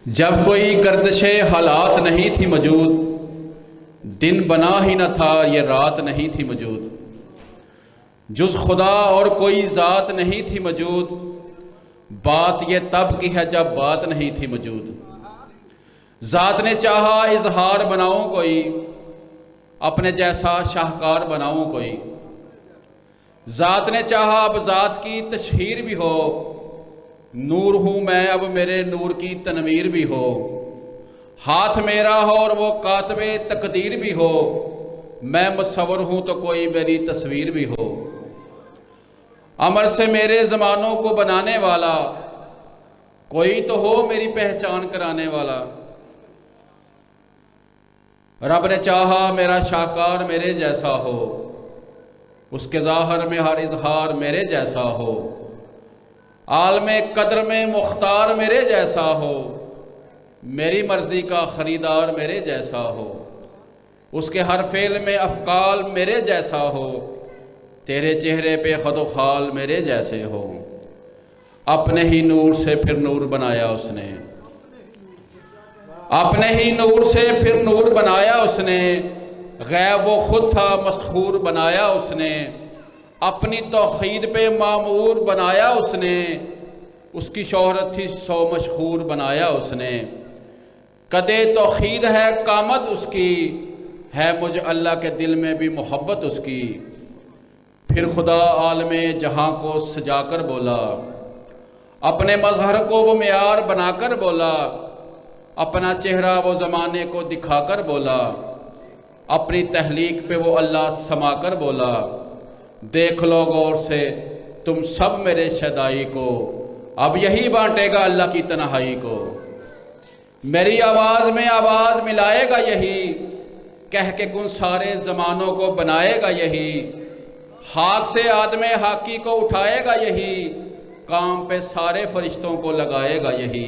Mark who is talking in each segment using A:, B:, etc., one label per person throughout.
A: जब कोई गर्दिशे हालात नहीं थी मौजूद, दिन बना ही न था ये रात नहीं थी मौजूद, जुज़ खुदा और कोई ज़ात नहीं थी मौजूद, बात ये तब की है जब बात नहीं थी मौजूद। ज़ात ने चाहा इजहार बनाऊं कोई, अपने जैसा शाहकार बनाऊं कोई। ज़ात ने चाहा अब ज़ात की तशहीर भी हो, नूर हूँ मैं अब मेरे नूर की तनवीर भी हो। हाथ मेरा हो और वो कातबे तकदीर भी हो, मैं मुसव्वर हूँ तो कोई मेरी तस्वीर भी हो। अमर से मेरे ज़मानों को बनाने वाला, कोई तो हो मेरी पहचान कराने वाला। रब ने चाहा मेरा शाहकार मेरे जैसा हो, उसके ज़ाहिर में हर इजहार मेरे जैसा हो। आलमे कद्र में मुख्तार मेरे जैसा हो, मेरी मर्जी का ख़रीदार मेरे जैसा हो। उसके हर फेल में अफ़काल मेरे जैसा हो, तेरे चेहरे पे खुद खाल मेरे जैसे हो। अपने ही नूर से फिर नूर बनाया उसने, अपने ही नूर से फिर नूर बनाया उसने। गैब वो खुद था मसखूर बनाया उसने, अपनी तौहीद पे मामूर बनाया उसने। उसकी शोहरत थी सौ मशहूर बनाया उसने। कदे तौहीद है कामत उसकी, है मुझ अल्लाह के दिल में भी मोहब्बत उसकी। फिर खुदा आलमे जहां को सजाकर बोला, अपने मजहर को वो मेयार बनाकर बोला। अपना चेहरा वो ज़माने को दिखाकर बोला, अपनी तहलीक पे वो अल्लाह समाकर बोला। देख लो गौर से तुम सब मेरे शदाई को, अब यही बांटेगा अल्लाह की तन्हाई को। मेरी आवाज़ में आवाज़ मिलाएगा यही, कह के कुन सारे ज़मानों को बनाएगा यही। हाक से आदमे हाकी को उठाएगा यही, काम पे सारे फरिश्तों को लगाएगा यही।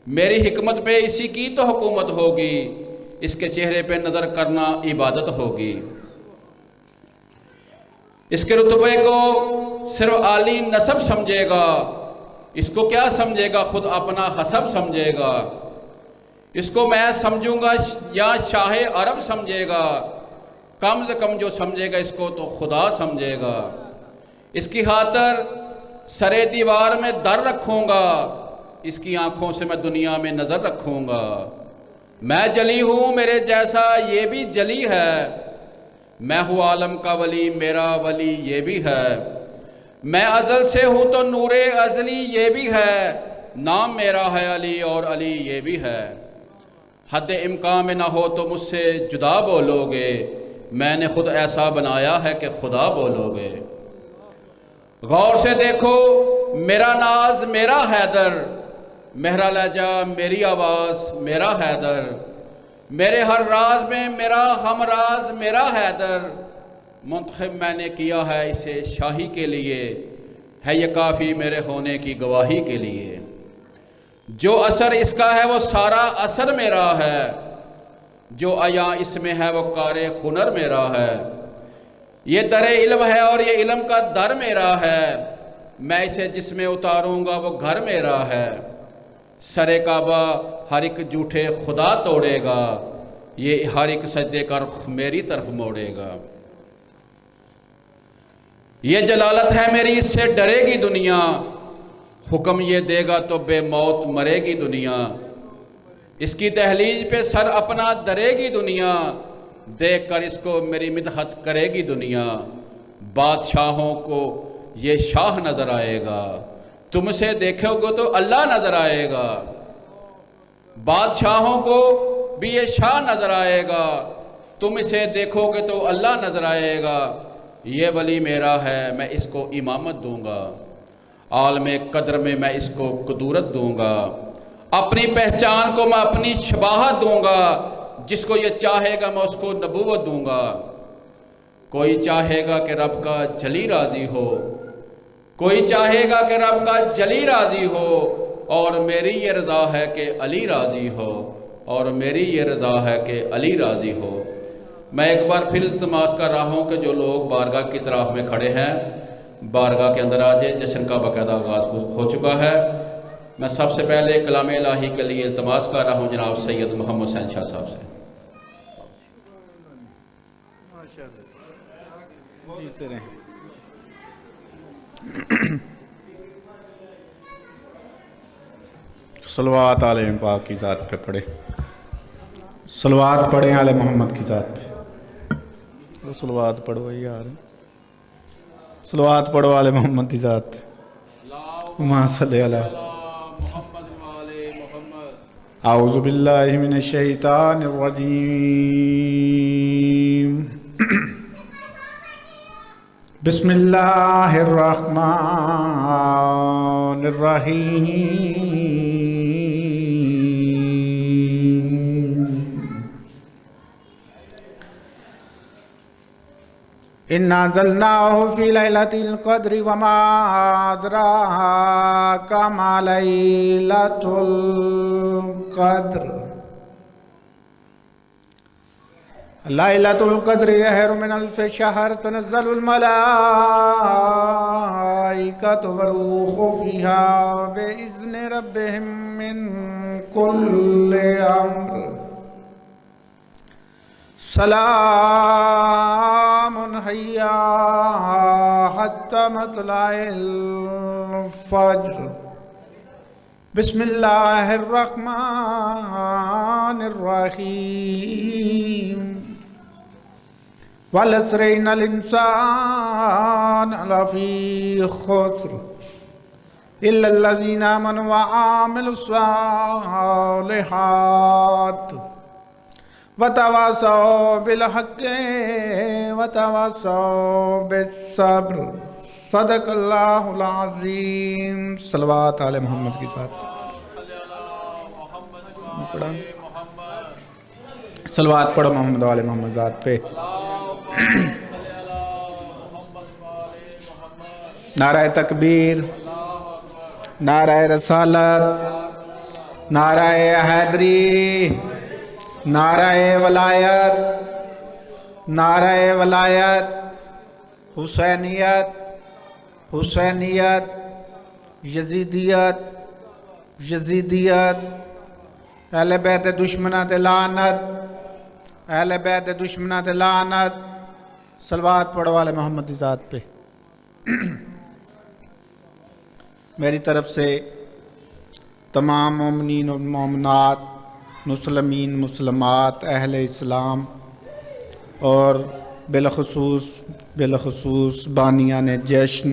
A: मेरी हिकमत पे इसी की तो हुकूमत होगी, इसके चेहरे पे नज़र करना इबादत होगी। इसके रुतबे को सिर्फ आली नसब समझेगा, इसको क्या समझेगा खुद अपना हसब समझेगा। इसको मैं समझूंगा या शाहे अरब समझेगा, कम से कम जो समझेगा इसको तो खुदा समझेगा। इसकी खातर सरे दीवार में दर रखूंगा, इसकी आंखों से मैं दुनिया में नज़र रखूंगा। मैं जली हूँ मेरे जैसा ये भी जली है, मैं हूँ आलम का वली मेरा वली ये भी है। मैं अज़ल से हूँ तो नूरे अज़ली ये भी है, नाम मेरा है अली और अली ये भी है। हद इम्कान में ना हो तो मुझसे जुदा बोलोगे, मैंने खुद ऐसा बनाया है कि खुदा बोलोगे। गौर से देखो मेरा नाज मेरा हैदर, मेरा लहजा मेरी आवाज़ मेरा हैदर। मेरे हर राज में मेरा हमराज मेरा हैदर। मुंतखब मैंने किया है इसे शाही के लिए, है ये काफ़ी मेरे होने की गवाही के लिए। जो असर इसका है वो सारा असर मेरा है, जो आया इसमें है वो कारे हुनर मेरा है। ये दरे इल्म है और ये इल्म का दर मेरा है, मैं इसे जिसमें उतारूंगा वो घर मेरा है। सरे काबा हर एक झूठे खुदा तोड़ेगा, ये हर एक सजदे कर मेरी तरफ मोड़ेगा। ये जलालत है मेरी इससे डरेगी दुनिया, हुक्म ये देगा तो बेमौत मरेगी दुनिया। इसकी दहलीज पे सर अपना दरेगी दुनिया, देख कर इसको मेरी मिदहत करेगी दुनिया। बादशाहों को ये शाह नजर आएगा, तुमसे देखोगे तो अल्लाह नजर आएगा। बादशाहों को भी ये शाह नजर आएगा, तुम इसे देखोगे तो अल्लाह नजर आएगा। ये वली मेरा है मैं इसको इमामत दूंगा, आलमे कद्र में मैं इसको कुदूरत दूंगा। अपनी पहचान को मैं अपनी शबाहत दूंगा, जिसको ये चाहेगा मैं उसको नबूवत दूंगा। कोई चाहेगा कि रब का जली राजी हो, कोई चाहेगा कि रब का जली राजी हो, और मेरी ये रज़ा है कि अली राजी हो, और मेरी ये रज़ा है कि अली राजी हो। मैं एक बार फिर इल्तिमास कर रहा हूँ कि जो लोग बारगाह की तरफ में खड़े हैं, बारगाह के अंदर आ जाए। जश्न का बाकायदा आगाज़ हो चुका है। मैं सबसे पहले कलाम इलाही के लिए इल्तमास कर रहा हूँ जनाब सैयद मोहम्मद हुसैन शाह साहब से।
B: जीते रहें। सलवात आले पाक की ज़ात पे पढ़े, सलवात पढ़े आले मोहम्मद की ज़ात पे। वो सलवात पढ़ो यार, सलवात पढ़ो आले मोहम्मद की ज़ात। वहाँ सल्ले अला आऊज़ु बिल्लाहि मिनश शैतानिर रजीम। बिस्मिल्लाहिर रहमानिर रहीम। इन्ना ज़ल्नाहु फ़ी लैलतिल क़द्रि वमा अदराका मा लैलतुल क़द्र। लैलतुल क़द्रि खैरुम मिन अल्फ़ि शहर तनज़्ज़लुल मलाइकतु वर्रूहु फ़ीहा बिइज़्नि रब्बिहिम मिन कुल्लि अम्र। सलामुन हिया हत्ता मतलाइल फ़ज्र। बिस्मिल्लाहिर रहमानिर रहीम। वल अस्रि इन्नल इंसान लफ़ी खुस्र इल्लल लज़ीना आमनु व आमिलुस सालिहात वतवासौ बिल हक़्क़ि वतवासौ बिस्सब्र। सदक़ल्लाहुल अज़ीम। सलवात आले मोहम्मद के साथ पढ़ा, सलवात पढ़ो मोहम्मद वाले मोहम्मद ज़ात पे। नाराए तकबीर, नाराए रसालत, नाराए हैदरी, नाराए वलायत, नाराए वलायत, हुसैनियत, हुसैनियत, यजीदियत, यजीदियत, अहले बैत दुश्मना ते लानत, अहले बैत दुश्मना ते लानत। सलवात पढ़ो वाले मोहम्मद की ज़ात पे। मेरी तरफ से तमाम मोमिनीन और मोमिनात, मुसलमीन मुसलमात, अहले इस्लाम और बिलखसूस बानियान जश्न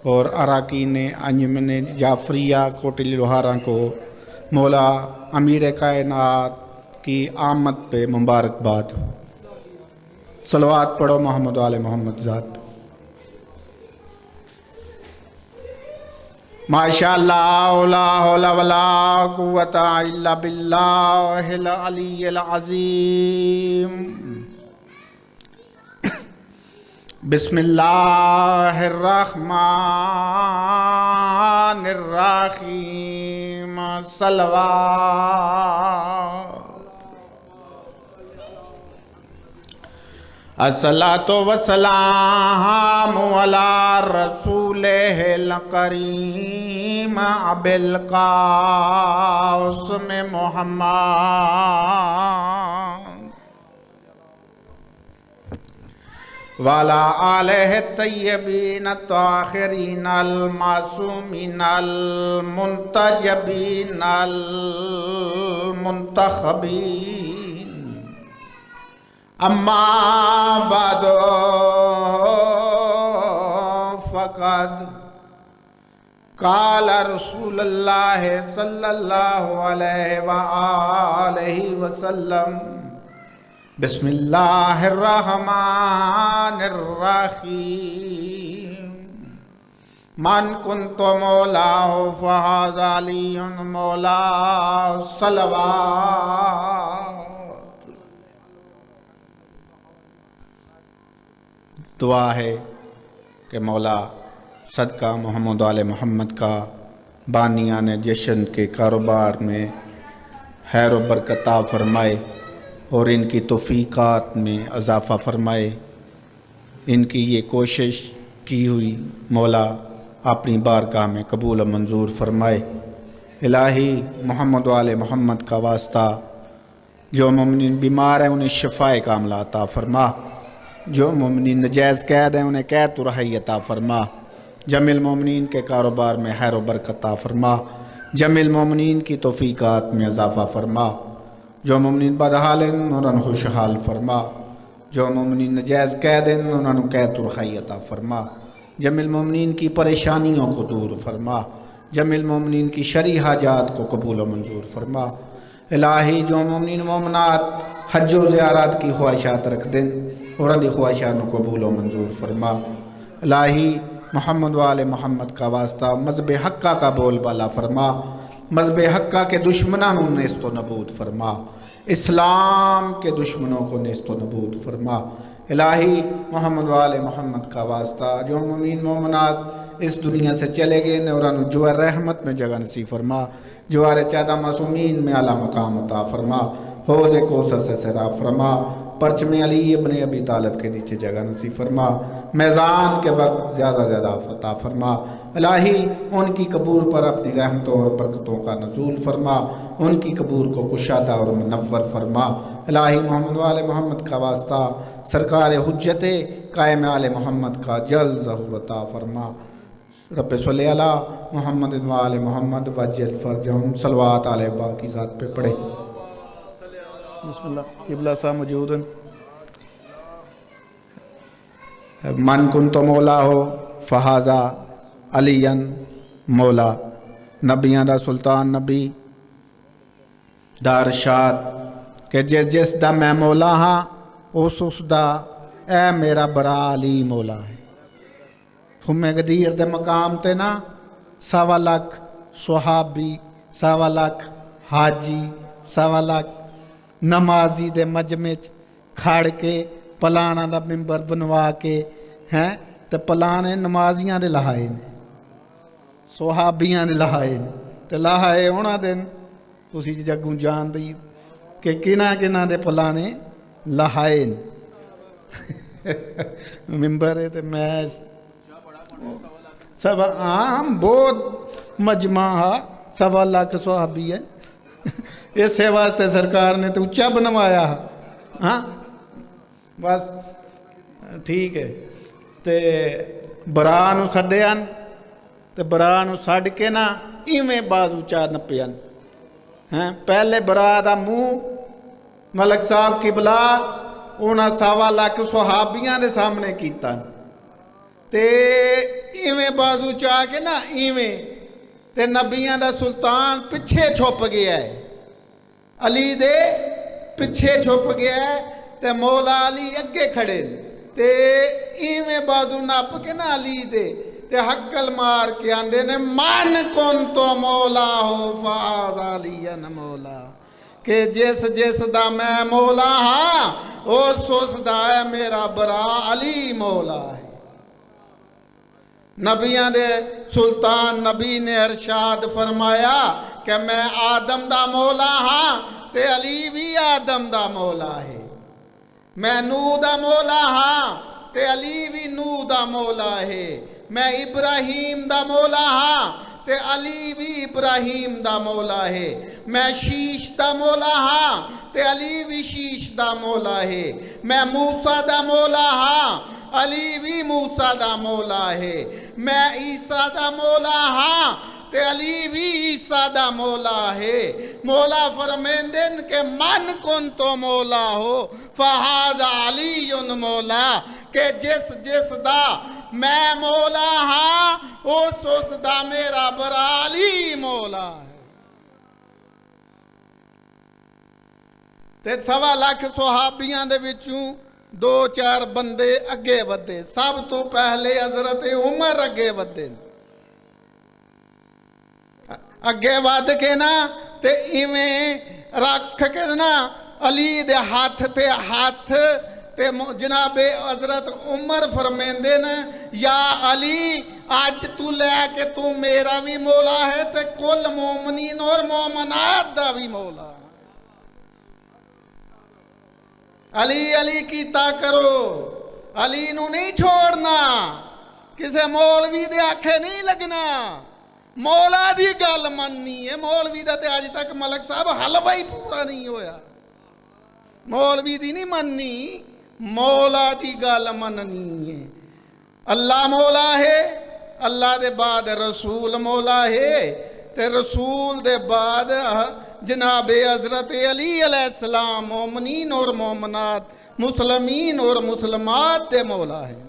B: और अरकान अंजुमन जाफरिया कोटली लोहारा को मौला अमीर कायनात की आमद पे मुबारकबाद। सलवात पढ़ो मोहम्मद वाले मोहम्मद ज़ात। माशाअल्लाह ला हौला वला कुव्वता इल्ला बिल्लाहिल अलिय्यिल अज़ीम। बिस्मिल्लाहिर रहमानिर रहीम। सलवात। अस्सलातु वस्सलामु अला रसूलिहिल करीम अबिल कासिम मुहम्मद वाला आलिहि तय्यबीन ताहिरीन अल मासूमीन अल मुंतजबीन अल मुंतखबीन। अम्मा बादो फ़क़द क़ाल रसूलुल्लाह सल्लल्लाहु अलैहि व आलिहि वसल्लम। बिस्मिल्लाहिर रहमानिर रहीम। मन कुन्तु मौलाहु फ़हाज़ा अलियुन मौला। सलवात। दुआ है कि मौला सदका मोहम्मद वाले मोहम्मद का बानियान जश्न के कारोबार में खैर व बरकत फरमाए और इनकी तौफ़ीक़ात में इजाफ़ा फरमाए। इनकी ये कोशिश की हुई मौला अपनी बारगाह में कबूल मंजूर फरमाए। इलाही मोहम्मद वाले मोहम्मद का वास्ता, जो मोमिन बीमार है उन्हें शफ़ाए कामला अता फरमा, जो मोमिन नजायज़ कैद हैं उन्हें कैद तुरहाई अता फरमा, जमिल मोमिन के कारोबार में खैर व बरकत अता फरमा, जमिल मोमिन की तौफ़ीक़ात में इजाफ़ा फरमा, जो मोमिन बदहाल हैं उन्हें खुशहाल फरमा, जो मोमिन नजायज़ कैद हैं उन्हें कैद तुरहाई अता फरमा, जमिल मोमिन की परेशानियों को दूर फरमा, जमिल मोमिन की शरई हाजात को कबूल व मंजूर फरमा। इलाही जो मोमिन मोमनात हज व ज़ियारत की ख्वाहिशात रख दें उन्होंने ख्वाहिशात को कबूल व मंजूर फरमा। इलाही मोहम्मद वाले मोहम्मद का वास्ता मज़हब हक्का का बोल बाला फरमा, मज़हब हक्का के दुश्मनों नेस्तो नबूद फरमा, इस्लाम के दुश्मनों को नेस्तो नबूद फरमा। इलाही मोहम्मद वाले मोहम्मद का वास्ता जो मोमिन मोमनात इस दुनिया से चले गए ने उन्होंने जो रहमत में जगह नसीब फरमा, जवार चादा मासूमीन में आला मकाम अता फरमा, हौज़ कौसर से सरा फरमा, परचम अली इब्न अबी तालिब के नीचे जगह नसीब फरमा, मैज़ान के वक्त ज़्यादा ज़्यादा फता फरमा। इलाही उनकी कबूर पर अपनी रहमतों और बरकतों का नज़ूल फरमा, उनकी कबूर को कुशादा और मुनव्वर फरमा। इलाही मोहम्मद वाले मोहम्मद का वास्ता सरकार हुज्जत कायम आले मोहम्मद का जल्द ज़हूर अता फरमा। रब्बे सल्ली अला मोहम्मद वाले मोहम्मद वज्जल फरजहुम सलवात आले बाकी ज़ात पे पढ़े। बिस्मिल्लाह किबला सा मौजूद मन कुन तो मौला हो फहाजा अलियन मौला, नबियां दा सुल्तान नबी दारशाद के जिस दा मैं मौला हाँ उस दा ए मेरा बरा अली मौला है। हुमे गदीर दे मकाम ते ना 1.25 लाख सुहाबी, 1.25 लाख हाजी, 1.25 लाख नमाजी दे मजमे च खड़ के पलाना दा मिंबर बनवा के हैं ते पलाने नमाजियां दे लहाए ने, सुहाबियां दे लहाए ने ते लहाए उन्हां दे तुसी जग्गू जानदे ही कि किना दे पलाने लहाए ने मिंबर है ते मैं सब आम बहुत मजमा हा 1.25 लाख सुहाबी है इसे वास्ते सरकार ने तो उच्चा बनवाया। हाँ बस ठीक है ते बरा नूं छड्डियान ते बरा नूं छड्ड के ना इवें बाजू चा नप्पियान हैं। पहले बरा दा मुंह मलक साहब किबला उन्हां 1.25 लाख सुहाबियां दे सामने कीता ते इवें बाजू चा के ना इवें ते नबियां दा सुल्तान पिछे छुप गया है, अली दे पिछे छुप गया है ते मौला अली अगे खड़े ते इवें बाजू नप के ना अली दे ते हक्कल मार के आंदे ने मन कौन तो मौला हो फाज अलियन मौला, के जिस दा मैं मौला हाँ उस दा है मेरा बरा अली मौला है। नबियां दे सुल्तान नबी ने इरशाद फरमाया कि मैं आदम दा मौला हाँ ते अली भी आदम दा मौला है, मैं नूह दा मौला हाँ ते अली भी नूह दा मौला है, मैं इब्राहीम दा मौला हाँ ते अली भी इब्राहीम दा मौला है, मैं शीश दा मौला हाँ ते अली भी शीश दा मौला है, मैं मूसा दा मौला हाँ अली भी मूसा दा मौला है, मैं ईसा दा मौला हाँ ते अली भी ईसा दा मौला है। मौला फरमेंदन के मन कुन तो मौला हो फहाजा अली मौला, के जिस दा मैं मौला हाँ उस दा मेरा बरा अली मौला है। ते 1.25 लाख सुहाबियां दे विचों 2-4 बंदे अगे वधे, सब तो पहले हजरत उमर अगे वधे, अगे वध के ना ते इवें रख के ना अली दे हाथ ते हाथ ते जनाबे हजरत उमर फरमेंदे ने या अली आज तू लैके तू मेरा भी मौला है ते कुल मोमनीन और मोमनात दा भी मौला। अली अली कीता करो, अली नू नहीं छोड़ना, किसे मौलवी दे आखे नहीं लगना, मौला दी गल मननी है। मौलवी दा ते अज तक मलक साहब हलवा ही पूरा नहीं होया। मौलवी दी नहीं मननी, मौला दी गल मननी है। अल्लाह मौला है, अल्लाह दे बाद रसूल मौला है, ते रसूल दे बाद जनाबे हजरत अली अलैहिस्सलाम मोमिनीन और मोमिनात, मुसलमीन और मुसलमात दे मौला है।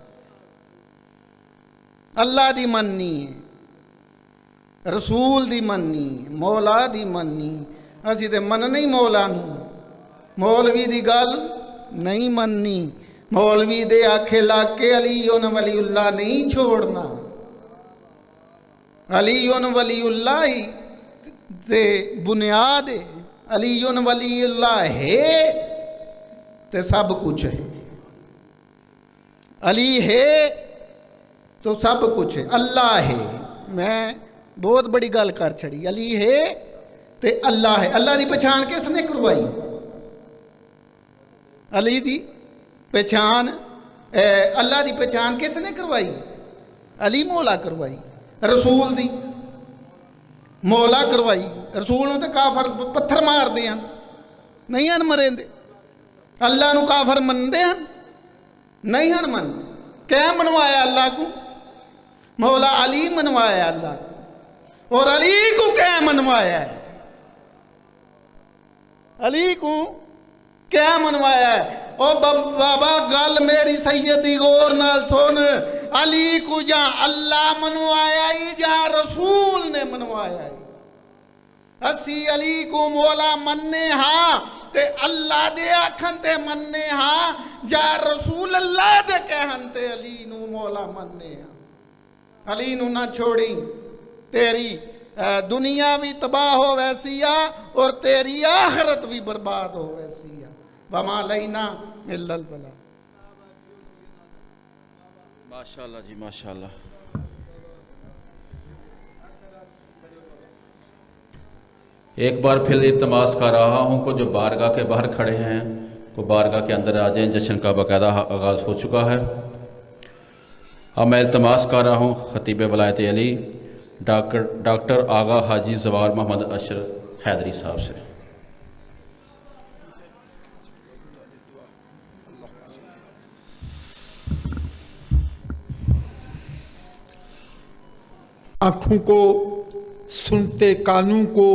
B: अल्लाह दी मननी है, रसूल दी मननी, मौला दी मननी। असी ते मन नहीं मौला नूं, मौलवी दी गल नहीं मननी। मौलवी दे आखे लाके अली उन वलीउल्लाह नहीं छोड़ना। अली उन वलीउल्लाह ही ते बुनियाद है। अली उन वलीउल्लाह है ते सब कुछ है। अली है तो सब कुछ है। अल्लाह है, मैं बहुत बड़ी गल कर छड़ी। अली है ते अल्लाह है। अल्लाह की पहचान किसने करवाई? अली दी पहचान, अल्लाह की पहचान किसने करवाई? अली मौला करवाई। रसूल दी मौला करवाई। रसूल नूं ते काफर पत्थर मारते हैं, नहीं हन मरेंदे। अल्लाह नूं काफर मनते हैं, नहीं हन मनते। क्या मनवाया अल्लाह को? मौला अली मनवाया अल्लाह को। और अली को क्या मनवाया है? अली को क्या मनवाया है? ओ बाबा गल मेरी सैयदी गौर नाल सुन। अली को जा अल्लाह मनवाया ही, जा रसूल ने मनवाया ही। असी अली को मौला मनने हाँ ते अल्लाह दे आखन ते मनने हाँ, जा रसूल अल्लाह दे कहन ते अली नू मौला मनने हाँ। अली नू ना छोड़ी, तेरी दुनिया भी तबाह हो वैसी आ और तेरी आखिरत भी बर्बाद हो वैसी आ। वमा लैना इल्लल बला।
A: माशाल्लाह जी माशाल्लाह। एक बार फिर इल्तमास कर रहा हूँ को जो बारगाह के बाहर खड़े हैं को बारगाह के अंदर आ जाएं। जश्न का बाकायदा आगाज़ हो चुका है। अब मैं इल्तमास कर रहा हूँ खतीब वलायत अली डॉक्टर आगा हाजी जवार मोहम्मद अशर हैदरी साहब से।
C: आँखों को, सुनते कानों को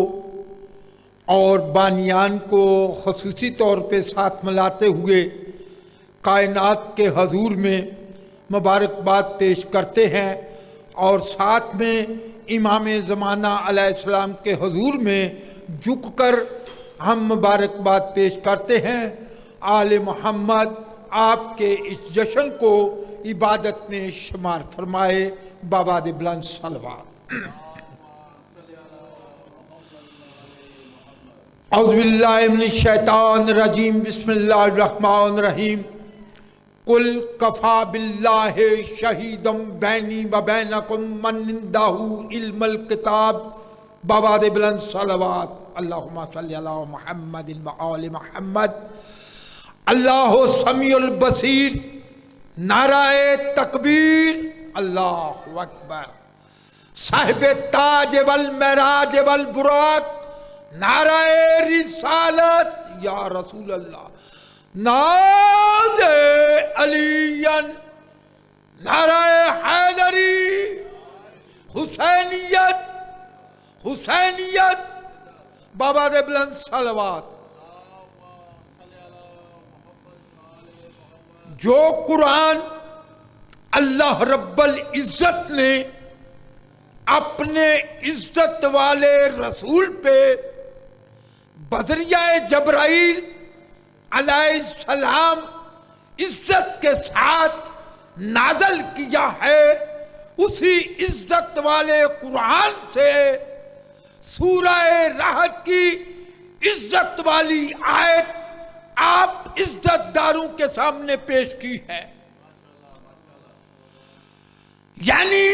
C: और बानियान को ख़ुसूसी तौर पे साथ मिलाते हुए कायनात के हजूर में मुबारकबाद पेश करते हैं और साथ में इमाम ज़माना अलैहिस्सलाम के हजूर में झुककर हम मुबारकबाद पेश करते हैं। आले मोहम्मद आपके इस जश्न को इबादत में शुमार फरमाए। बाबाद बुलंद सलवात। औज़ुबिल्लाहि मिनश शैतानिर रजीम। बिस्मिल्लाहिर रहमानिर रहीम। कुल कफ़ा बिल्लाहि शहीदम बैनी व बैनकुम मन इंदहु इल्मुल किताब। बाबाद बुलंद सलवात। अल्लाहुम्मा सल्लि अला मुहम्मदिन व आलि मुहम्मद। अल्लाहु समीउल बसीर। नाराए तकबीर। अल्लाहु अकबर। साहिब ताज वल महराज वल बुराक। नाराए रिसालत या रसूल अल्लाह। नारे अलीयन। नाराए हैदरी। हुसैनियत। हुसैनियत। बाबा दे बुलंद सलवात। जो कुरान अल्लाह रब्बल इज्जत ने अपने इज्जत वाले रसूल पे बदरिया जबराइल अलैहिस्सलाम इज्जत के साथ नाज़ल किया है, उसी इज्जत वाले कुरान से सूरह रहद की इज्जत वाली आयत आप इज्जतदारों के सामने पेश की है। यानी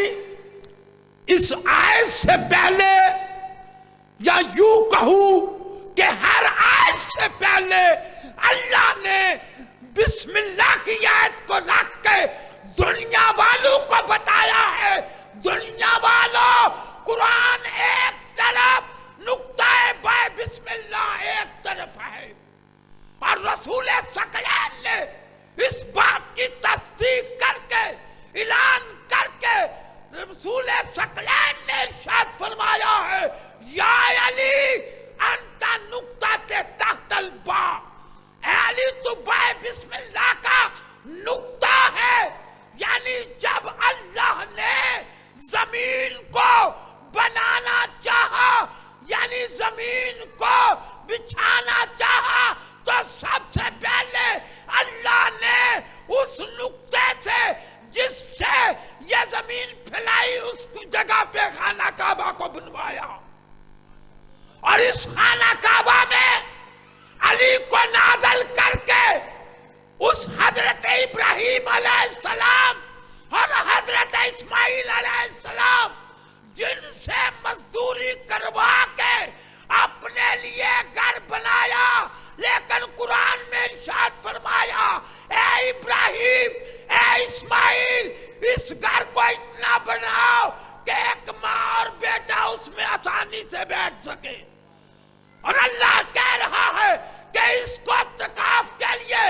C: इस आयत से पहले, या यूं कहूं कि हर आयत से पहले अल्लाह ने बिस्मिल्लाह की आयत को रख के दुनिया वालों को बताया है, दुनिया वालों कुरान कुरान एक तरफ, नुक्ता-ए बाय बिस्मिल्लाह एक तरफ है। और रसूल सकलैन ने इस बात की तस्दीक करके, ऐलान करके, रसूल सकलैन ने इरशाद फरमाया है, या अली अंता नुक्ता ते तहतल बा, अली तू बाय बिस्मिल्लाह का नुक्ता है। यानी जब अल्लाह ने जमीन को बनाना चाहा, यानी जमीन को बिछाना चाहा, तो सबसे पहले अल्लाह ने उस नुक्ते से जिससे ये जमीन फैलाई उस जगह पे खाना काबा को बनवाया। और इस खाना काबा में अली को नाज़िल करके उस हजरत इब्राहिम अलैहिस्सलाम और हजरत इस्माइल अलैहिस्सलाम जिनसे मजदूरी करवा के अपने लिए घर बनाया, लेकिन कुरान में इरशाद फरमाया, ए इब्राहिम, ए इस्माइल, इस घर को इतना बनाओ कि एक माँ और बेटा उसमें आसानी से बैठ सके। और अल्लाह कह रहा है कि इसको तकाफ के लिए,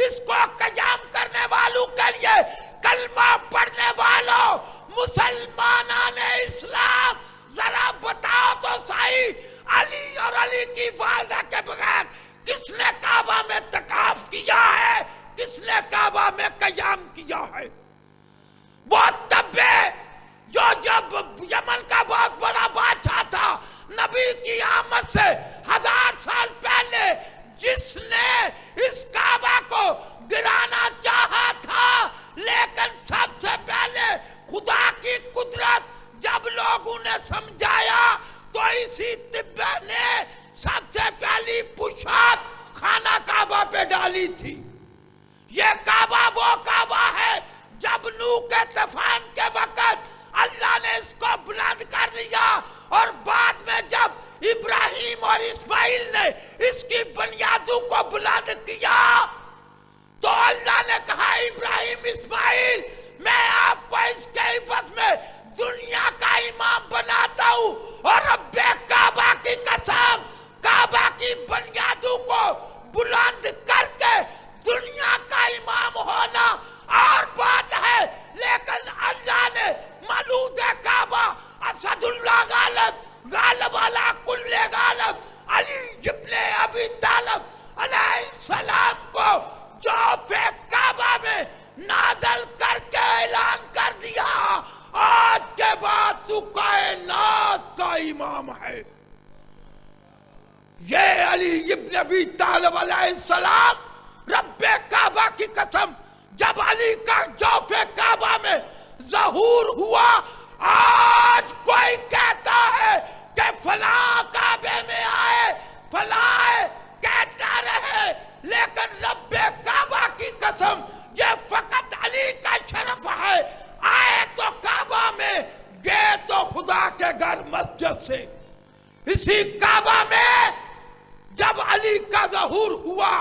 C: इसको कयाम करने वालों के लिए, कलमा पढ़ने वालों, मुसलमानाने इस्लाम, जरा बताओ तो सही, अली और अली की वालिदा के बगैर किसने काबा में तकाफ किया है, किसने काबा में कयाम किया है? वो तब्बे जो जब यमन का बहुत बड़ा बादशाह था, नबी की आमद से 1000 साल पहले, जिसने इस काबा को गिराना चाहा था, लेकिन सबसे पहले खुदा की कुदरत जब लोगों ने समझाया तो इसी तिब्बे ने सबसे पहली पुशाक खाना काबा पे डाली थी। ये काबा वो काबा है जब नूह के तूफान के वक्त अल्लाह ने इसको बुलंद कर लिया, और बाद में जब इब्राहिम और इस्माइल ने इसकी बुनियादों को बुलंद किया, तो अल्लाह ने कहा, इब्राहिम इस्माइल, मैं आपको इसके हिफाजत में दुनिया का इमाम बनाता हूँ, और रब्बे काबा की कसम, काबा की बुनियादों को बुलंद करके दुनिया का इमाम होना और बात है। लेकिन अल्लाह ने मलूद काबा, असदुल्लाह गालिब, गालिब अला कुल्ले गालिब, अली इब्ने अबी तालिब अलैहिस्सलाम को जौफे काबा में नाज़िल करके ऐलान कर दिया, आज के बाद तू कायनात का इमाम है। ये अली इब्ने अबी तालिब अलैहिस्सलाम, रब्बे काबा की कसम, जब अली का जौफे काबा में ज़हूर हुआ, आज कोई कहता है कि फला काबे में आए, फला कहता रहे, लेकिन रब्बे काबा की कसम, ये फकत अली का शरफ है। आए तो काबा में, गए तो खुदा के घर मस्जिद से। इसी काबा में जब अली का ज़हूर हुआ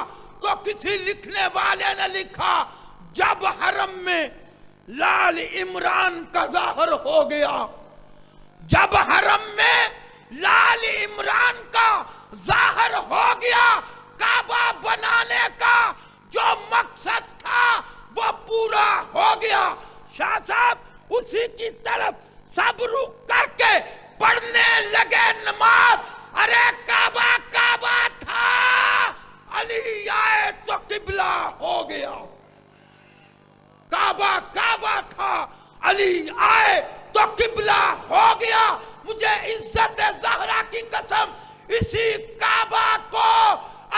C: तो किसी लिखने वाले ने लिखा, जब हरम में लाल इमरान का ज़ाहिर हो गया, जब हरम में लाल इमरान का ज़ाहिर हो गया, काबा बनाने का जो मकसद था वो पूरा हो गया। शाह साहब उसी की तरफ सब रुख करके पढ़ने लगे नमाज। अरे काबा काबा था, अली आए तो किबला हो गया। काबा काबा था, अली आए तो किबला हो गया। मुझे इज्जत ज़हरा की कसम, इसी काबा को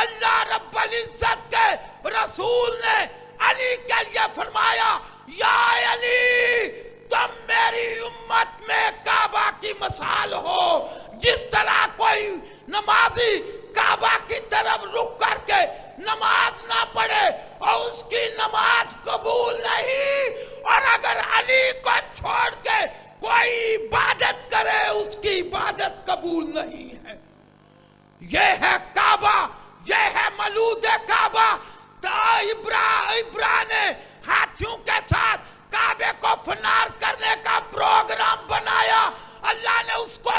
C: अल्लाह रब्बुल इज्जत के रसूल ने अली के लिए फरमाया, या अली तुम मेरी उम्मत में काबा की मिसाल हो। जिस तरह कोई नमाजी काबा की तरफ रुक करके नमाज ना पढ़े और उसकी नमाज कबूल नहीं, और अगर अली को छोड़ के कोई इबादत करे उसकी इबादत कबूल नहीं है। ये है काबा, ये है मलूद काबा। तो इब्रा ने हाथियों के साथ काबे को फनार करने का प्रोग्राम बनाया। अल्लाह ने उसको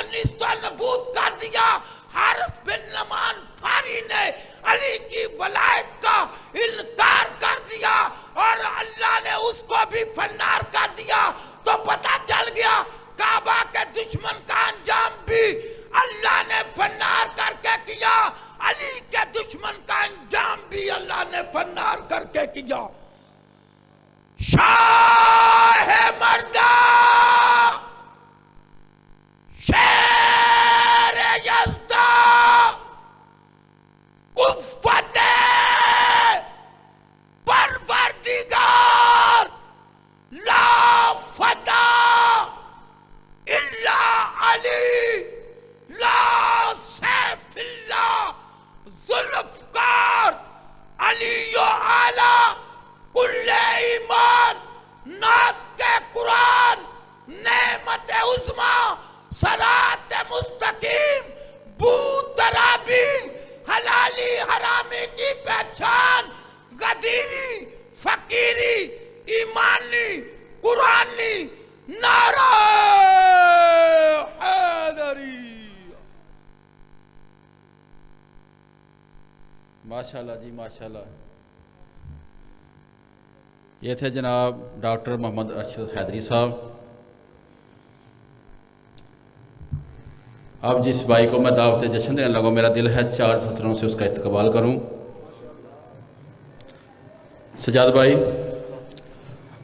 C: भी फन्नार कर दिया तो पता चल गया काबा के दुश्मन का अंजाम भी अल्लाह ने फन्नार करके किया, अली के दुश्मन का अंजाम भी अल्लाह ने फन्नार करके किया। शाह मर्दा शेर यज़्दा कुव्वते परवरदिगार ला फता इल्ला अली ला सैफिल्ला जुल्फकार अली आला कुल्ले ईमान नाके कुरान नेमत उज़्मा सरात मुस्तकीम बूतराबी हलाली हरामी की पहचान गदीरी फकीरी ईमानी कुरानी नारा हैदरी।
A: माशाल्लाह जी माशाल्लाह। ये थे जनाब डॉक्टर मोहम्मद अरशद हैदरी साहब। अब जिस भाई को मैं दावत जश्न देने लगा, मेरा दिल है 4 सत्रों से उसका इस्तकबाल करूं। सजाद भाई,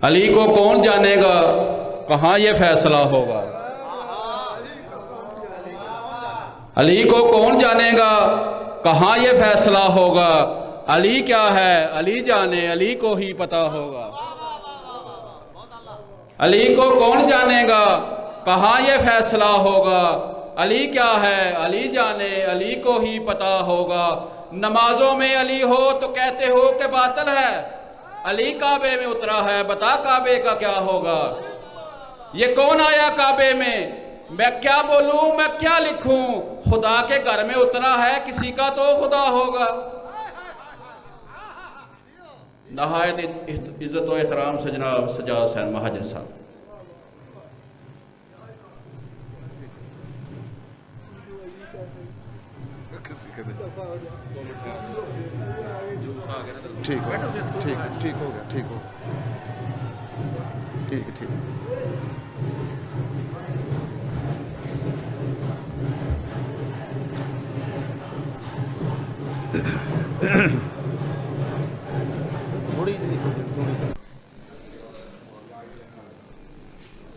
A: अली को कौन जानेगा, कहाँ ये फैसला होगा। अली को कौन जानेगा, कहाँ ये फैसला होगा। अली क्या है अली जाने, अली को ही पता होगा। अली को कौन जानेगा, कहाँ ये फैसला होगा। अली क्या है अली जाने, अली को ही पता होगा। नमाजों में अली हो तो कहते हो कि बातिल है, अली काबे में उतरा है, बता काबे का क्या होगा। ये कौन आया काबे में, मैं क्या बोलूं मैं क्या लिखूं। खुदा के घर में उतरा है, किसी का तो खुदा होगा। नहायत इज्जत व एहतराम से जनाब सजाद हुसैन महाजन साहब।
D: ठीक ठीक ठीक हो गया, ठीक हो ठीक ठीक।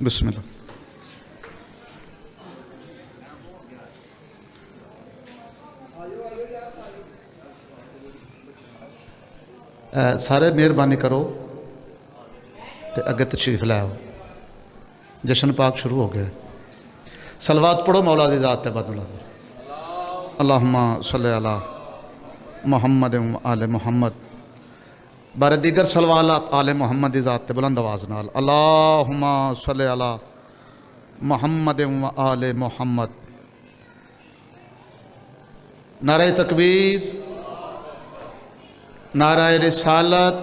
D: बिस्मिल्लाह। सारे मेहरबानी करो ते अगे तशरीफ लाओ। जश्न पाक शुरू हो गया। सलवात पढ़ो मौला दी ज़ात ते बदला। अल्लाहुम्मा सल्ली अला मुहम्मद व आले मुहम्मद। बारे दीगर सलवालात आले मुहम्मद दी ज़ात ते बुलंद आवाज़ नाल। अल्लाहुम्मा सल्ली अला मुहम्मद व आले मुहम्मद। नारे तकबीर, नाराए रिसालत,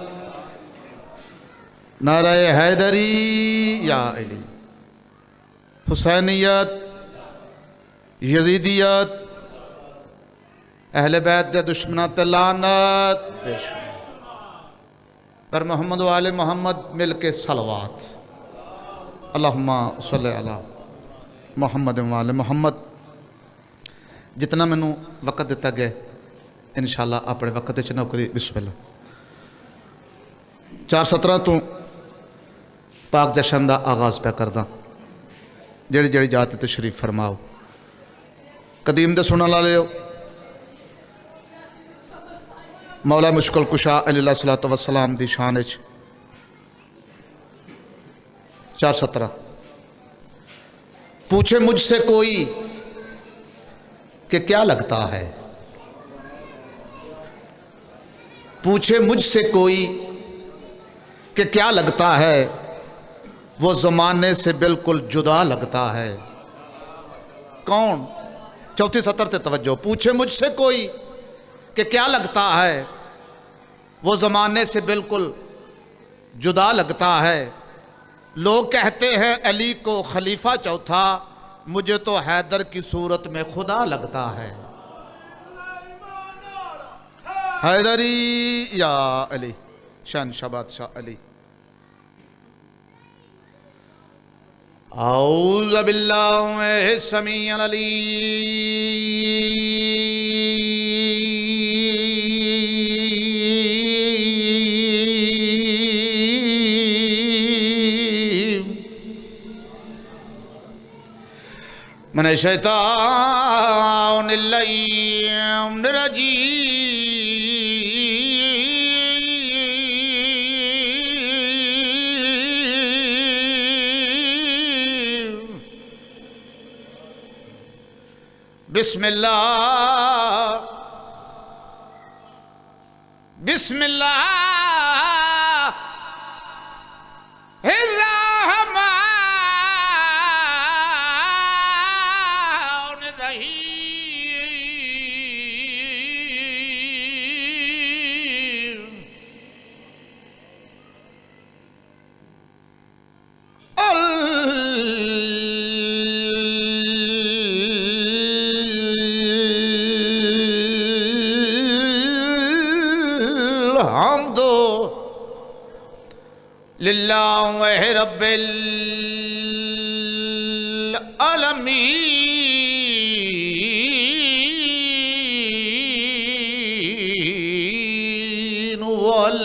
D: नाराए हैदरी या अली। हुसैनियत, यजीदियत, अहले बैत दे दुश्मना ते लानत बेशुमार। पर मोहम्मद वाले मोहम्मद मिल के सलवात। अल्लाहुम्मा सल्ली अला मुहम्मद वाले मोहम्मद। जितना मैनू वक़्त दिता गया इंशाअल्लाह अपने वक़्त च नौकरी। बिस्मिल्लाह। 4:17 तो पाक जश्न का आगाज़ पै करदा। जेड़ी जेड़ी जात तशरीफ फरमाओ। कदीम दे सुनने वाले हो। मौला मुश्किल कुशा अलैहिस्सलातु वस्सलाम दी शान 4:17। पूछे मुझसे कोई कि क्या लगता है, पूछे मुझसे कोई कि क्या लगता है, वो ज़माने से बिल्कुल जुदा लगता है। कौन? 34 सतर ते तवज्जो। पूछे मुझसे कोई कि क्या लगता है, वो ज़माने से बिल्कुल जुदा लगता है। लोग कहते हैं अली को खलीफा चौथा, मुझे तो हैदर की सूरत में खुदा लगता है। हैदरी या अली, शहनशाह बादशाह अली। औज़ु बिल्लाहि समीउल अलीम मिनश शैतानिर रजीम बिस्मिल्लाहिर्रहमानिर्रहीम हम्दो लिल्लाहि रब्बिल आलमीन वल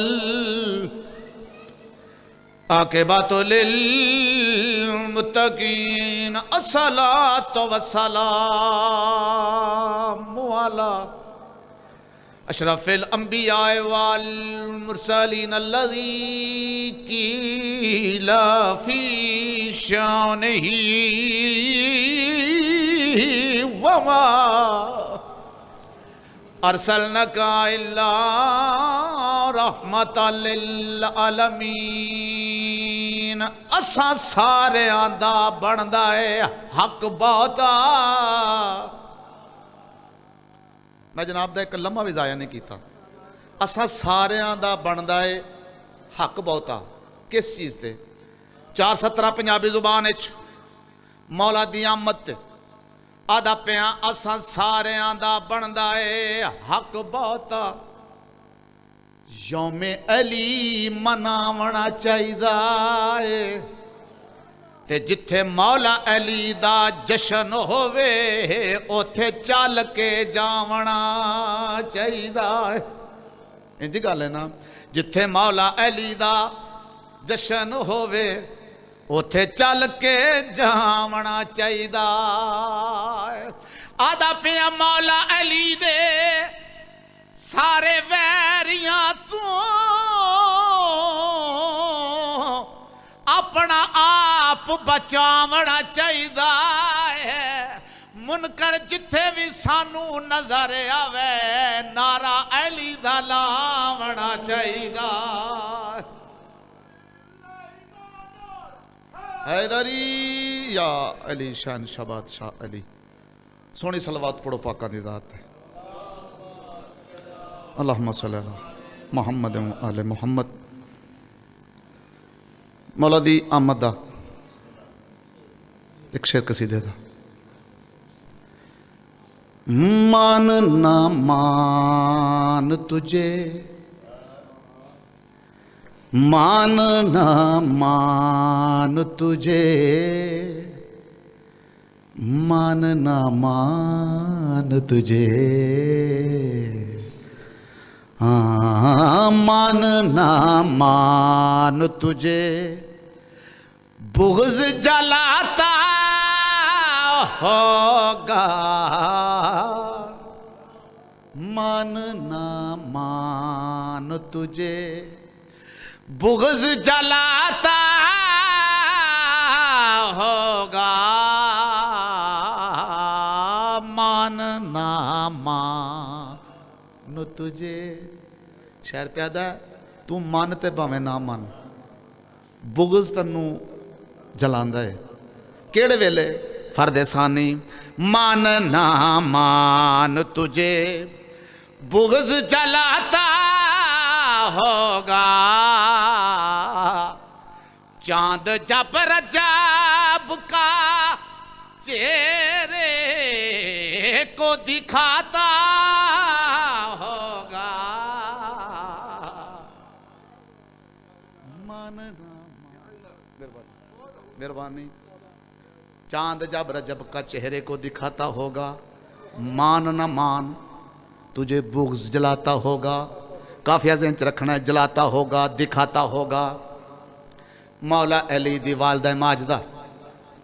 D: आक़िबतु लिल मुत्तक़ीन अस्सलातु वस्सलामु अला अशरफिल अंबिया वल मुरसलीन अल्लज़ी क़ीला फ़ी शानिही वमा अरसलनाका इल्ला रहमतल लिल आलमीन। असां सारियां दा बनदा है हक बहुता। मैं जनाब दा एक लम्हा भी जाया नहीं किया। असां सारियां दा बनदा है हक बहुता। किस चीज़ ते 417 पंजाबी जुबान मौला दी आमद आदा पिया असां सारियां दा बनदा है हक बहुता। यौमे अली मनावना चाहिदा है ते जिथे मौला अली दा जशन होवे उथे चल के जावना चाहिदा है। इंदी गल है ना, जिथे मौला अली दा जशन होवे उथे चल के जावना चाहिदा है। आदा पिया मौला अली दे सारे वैरियां तू अपना आप बचावना चाहिदा है। मुनकर जिथे भी सानू नजर आवे नारा अली दा लावना चाहिदा। हैदरी या अली शान शबाद शाह अली। सोनी सलवात पढ़ो पाका दी जात है। अल्लाहुम्मा सल्ली अला मुहम्मद व आले मुहम्मद। मौला दी आमद दा एक शेर कसीदे दा। मान ना मान तुझे, मान ना मान तुझे, मान ना मान तुझे, हाँ मान ना मान तुझे, बुग़्ज़ जलाता होगा। मान ना मान तुझे, बुग़्ज़ जलाता होगा। मान ना मान तुझे। शहर प्यादा तू मानते भावें ना मान, बुग़्ज़ तन्नू जलांदा है। केड़े वेले फर्दे सानी। मान ना मान तुझे, बुग़्ज़ जलाता होगा। चांद जब रजब का चेहरे को दिखाता होगा। मानना मेहरबानी चांद जब रजब का चेहरे को दिखाता होगा, मान न मान तुझे बुग़्ज़ जलाता होगा। काफिया ज़हन च रखना है, जलाता होगा, दिखाता होगा। मौला अली दी वालदा माजदा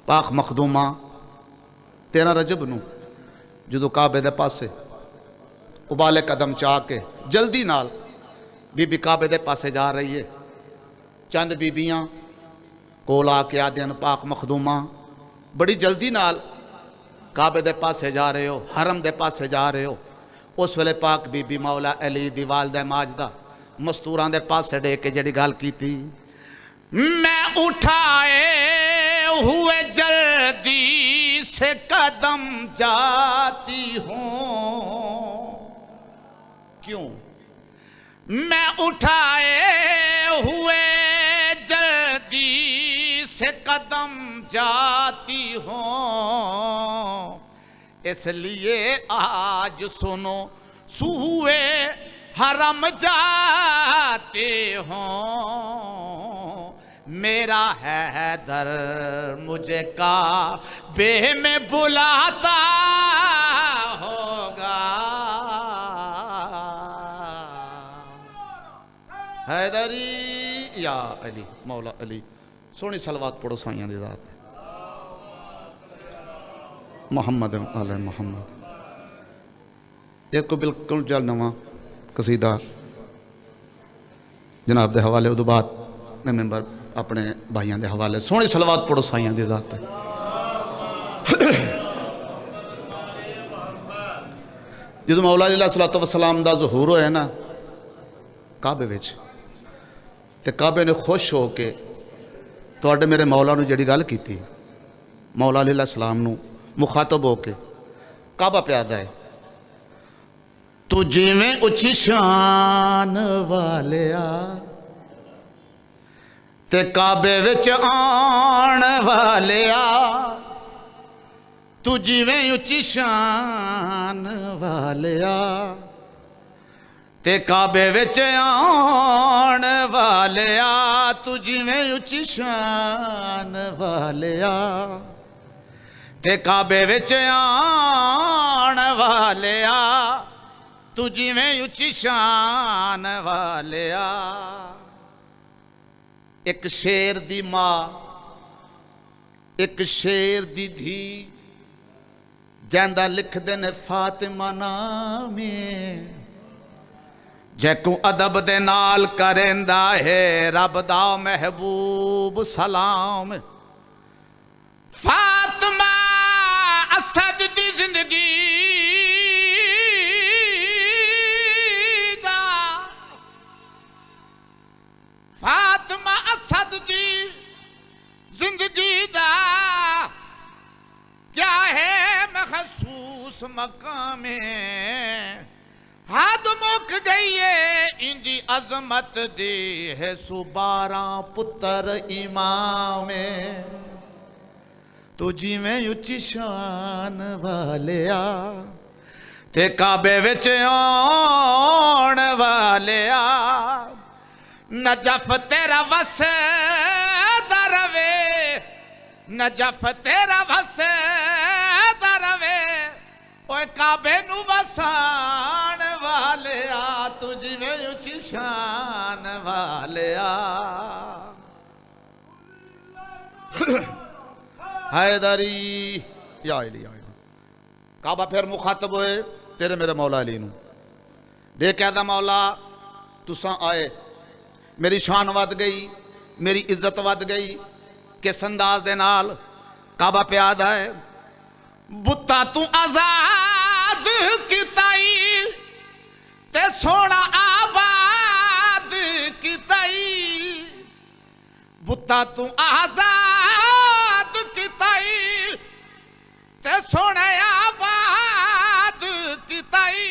D: पाक मखदूमा 13 रजब नूं जदों काबे दे पासे उबाले कदम चा के जल्दी नाल बीबी काबे दे पासे जा रही है। चंद बीबियां कोल आके आदियां पाक मखदूमा बड़ी जल्दी नाल काबे दे पासे जा रहे हो, हरम दे पासे जा रहे हो। उस वेले पाक बीबी मौला अली दी वालदा माजदा मस्तूरां दे पासे डे के जड़ी गल कीती, मैं उठाए हुए जल्दी से कदम जाती हूँ। क्यों? मैं उठाए हुए जल्दी से कदम जाती हूँ, इसलिए आज सुनो सूए हरम जाते हों। मेरा हैदर मुझे काबे में बुलाता होगा। हैदरी या अली, मौला अली। सोहनी सलवात पढ़ो साइयां दी ज़ात मोहम्मद आले मोहम्मद। एक को बिल्कुल जल नवा कसीदा जनाब दे हवाले, उदों बाद मैं मेंबर अपने भाइयों के हवाले। सोहनी सलवात पढ़ो साइयां दी ज़ात। जो मौला अलैहिस्सलातु वस्सलाम दा ज़हूर होया ना काबे विच, ते काबे ने खुश हो के तुहाडे मेरे मौला नूं जिहड़ी गल कीती, मौला अलैहिस्सलाम नूं मुखातब हो के काबा प्यादा है, तू जिवें उच्ची शान वालिया ते काबे विच आण वालिया, तू जिवें उच्ची शान वालिया ते काबे विच आण वालिया, तू जिवें उच्ची शान वालिया ते काबे विच आण वालिया, तू जिवें उच्ची शान वालिया। एक शेर दी मां, एक शेर दी धी, जैंदा लिखदे ने फातिमा नामे, जैकू अदब दे नाल करेंदा है रब दा महबूब सलाम। फातिमा असद दी जिंदगी दा, फातिमा असद दी जिंदगी दा क्या है महसूस मकामे, हद मुक गई है इंदी अजमत दी है 12 पुत्र इमामे। तू जिवें उच्ची शान वालिया ते काबे विच आउण वालिया, नजफ तेरा वसदा रवे, नजफ तेरा वसदा रवे, ओए काबे नू वसाण वालिया, तू जिवें उच्ची शान वालिया। हैदरी या अली, काबा फिर मुखातब होए तेरे मेरे मौला अली नू दे कहदा, मौला तुसां आए, मेरी शान वध गई, मेरी इज्जत वध गई। किस अंदाज दे नाल काबा प्यादा है, बुत्ता तू आजाद किताई ते सोना आबाद किताई, बुत्ता तू आजाद किताई ते सोना आबाद किताई।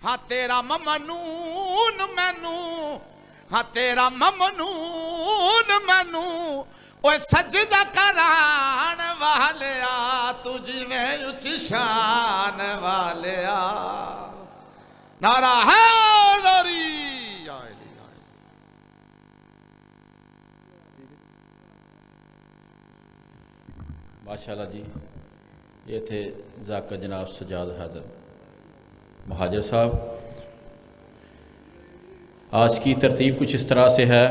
D: हाँ तेरा ममनून मैनू, हाँ तेरा ममनून मैनू, ओए सजदा कराण वालिया, तू जिवें उच्ची शान वालिया। नारा हैदरी
A: माशाल्लाह जी, ये थे ज़ाकिर जनाब सजाद हैदर महाजर साहब। आज की तरतीब कुछ इस तरह से है।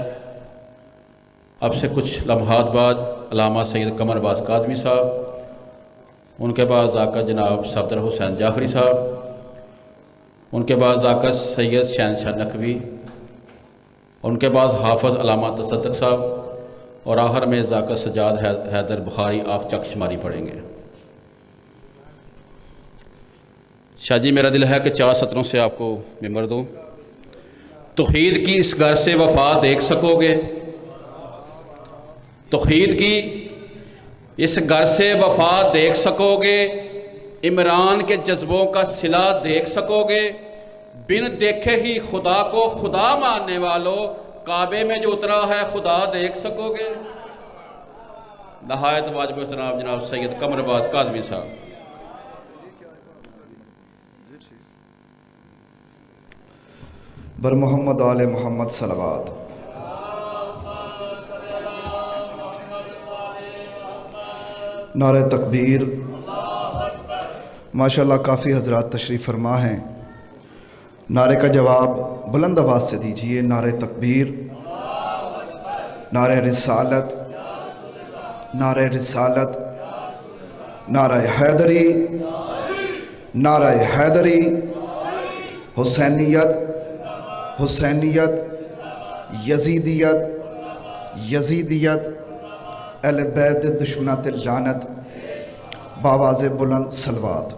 A: अब से कुछ लम्हात बाद अल्लामा सैयद कमर बाज़ काज़मी साहब, उनके बाद ज़ाकिर जनाब सफदर हुसैन जाफरी साहब, उनके बाद ज़ाकिर सैयद शहनशाह नकवी, उनके बाद हाफ़िज़ अल्लामा तसद्दुक़ साहब, और आखिर में ज़ाकिर सजाद हैदर बुखारी आप चकशमारी पढ़ेंगे। शाह जी, मेरा दिल है कि 4 सत्रों से आपको मिंबर दूँ। तौहीद की इस घर से वफा देख सकोगे, तौहीद की इस घर से वफा देख सकोगे, इमरान के जज्बों का सिला देख सकोगे, बिन देखे ही खुदा को खुदा मानने वालों, काबे में जो उतरा है खुदा देख सकोगे। नहायत वाजिब एहतराम जनाब सैयद कमर बाज़ काज़मी साहब।
E: बर मोहम्मद आले मोहम्मद सलवात। नारे तकबीर। माशाल्लाह काफ़ी हजरात तशरीफ़ फरमा हैं। नारे का जवाब बुलंद आवाज़ से दीजिए। नारे तकबीर, नारे रिसालत, नारे रिसालत, नारे हैदरी, नारे हैदरी। हुसैनियत, हुसैनियत, यजीदियत, यजीदियत, अहले बैत दुश्मनात लानत, बावाज़े बुलंद सलवात।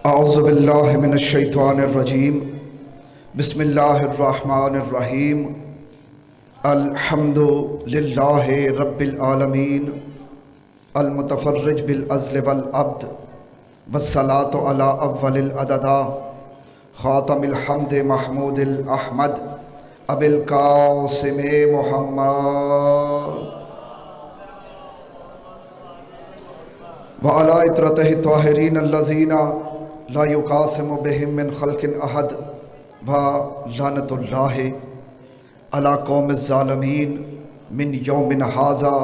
E: औज़ु बिल्लाहि मिनश शैतानिर रजीम, बिस्मिल्लाहिर रहमानिर रहीम, अल्हम्दुलिल्लाहि रब्बिल आलमीन, अल मुतफर्रिज बिल अज़्ल वल अब्द, वस्सलातु अला अव्वलिल अददा, ख़ातमिल हम्द महमूदिल अहमद, अबिल कासिम मुहम्मद व अला इतरतिहि ताहिरीन अल्लज़ीना ला युक़ासिमु बिहिम मिन ख़ल्क़िन अहद, व लानतुल्लाहि अला कौमिज़ ज़ालिमीन मिन यौमिन हाज़ा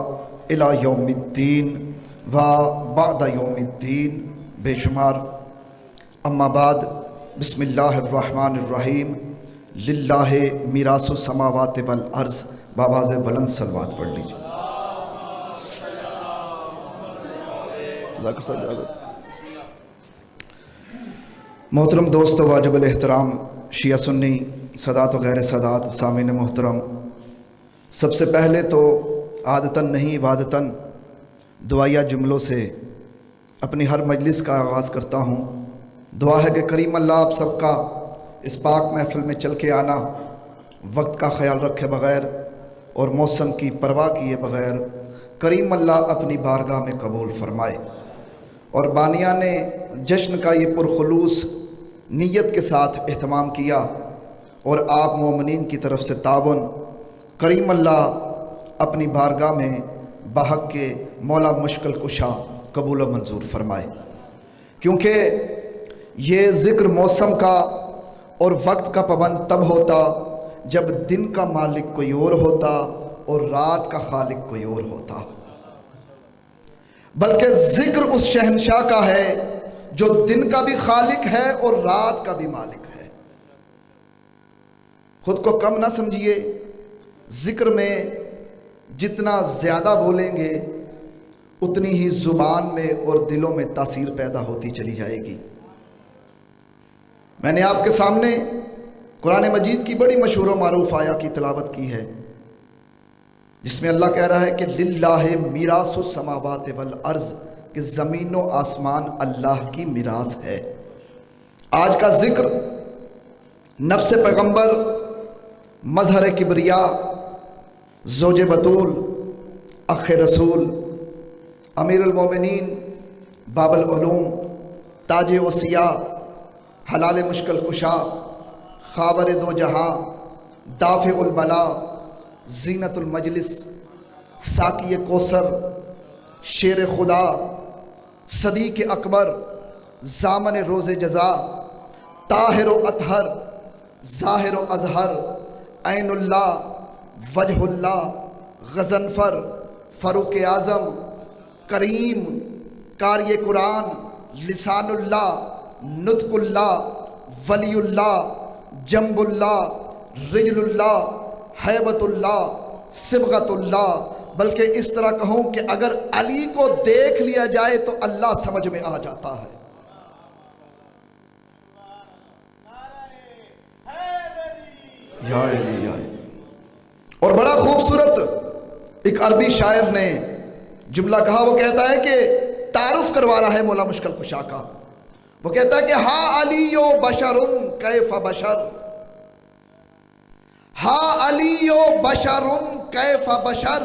E: इला यौमिद्दीन व बअद यौमिद्दीन। बेशुमार। अम्मा बाद, बिस्मिल्लाहिर्रहमानिर्रहीम, लिल्लाहि मीरासु समावाति वल अर्ज़। बाबाज़े बुलंद सलवात पढ़ लीजिए। मोहतरम दोस्त, वाजिबुल एहतराम शिया सुन्नी सदात व गैर सदात सामीन मोहतरम, सबसे पहले तो आदतन नहीं इबादतन दुआया जुमलों से अपनी हर मजलिस का आगाज़ करता हूँ। दुआ है कि करीम अल्लाह आप सबका इस पाक महफिल में चल के आना वक्त का ख्याल रखे बग़ैर और मौसम की परवाह किए बग़ैर करीम अल्लाह अपनी बारगाह में कबूल फरमाए। और बानिया ने जश्न का ये पुरखुलूस नीयत के साथ एहतमाम किया और आप मोमिनीन की तरफ से तावन करीम अल्लाह अपनी बारगाह में बहक के मौला मुश्किल कुशा कबूल व मंजूर फरमाए। क्योंकि ये ज़िक्र मौसम का और वक्त का पाबंद तब होता जब दिन का मालिक कोई और होता और रात का खालिक कोई और होता, बल्कि ज़िक्र उस शहनशाह का है जो दिन का भी खालिक है और रात का भी मालिक है। खुद को कम ना समझिए। ज़िक्र में जितना ज़्यादा बोलेंगे उतनी ही ज़ुबान में और दिलों में तासीर पैदा होती चली जाएगी। मैंने आपके सामने कुरान मजीद की बड़ी मशहूर व मारूफ आया की तिलावत की है, जिसमें अल्लाह कह रहा है कि लिल्लाहि मीरासु समावाति वल अर्ज़, कि ज़मीन व आसमान अल्लाह की मीरास है। आज का जिक्र नफ्स पैगंबर, मजहर किबरिया, ज़ोज बतूल, अख रसूल, अमीरुल मोमिनीन, बाबुल उलूम, ताज ओसिया, हलाल मुश्किल कुशा, खाबर दो जहाँ, दाफ़े उल बला, ज़ीनतुल मजलिस, साकी कोसर, शेर खुदा, सदीक अकबर, ज़ामन रोज़े जज़ा, ताहिर अतहर, ज़ाहिर अज़हर, ऐनुल्लाह, वजहुल्लाह, गज़नफ़र, फ़ारूक आज़म, करीम, कारी कुरान, लिसानुल्लाह, नुत्कुल्लाह, वलीउल्लाह, जम्बुल्लाह, रिजलुल्लाह, हैबतुल्लाह, सिबगतुल्लाह। बल्कि इस तरह कहूँ कि अगर अली को देख लिया जाए तो अल्लाह समझ में आ जाता है। या अली या अली। और बड़ा खूबसूरत एक अरबी शायर ने जुमला कहा, वो कहता है कि तारुफ करवा रहा है मौला मुश्किल कुशा का। वो कहता है कि हा अलियो बशरुन कैफ बशर, हा अलियो बशरुन कैफ बशर,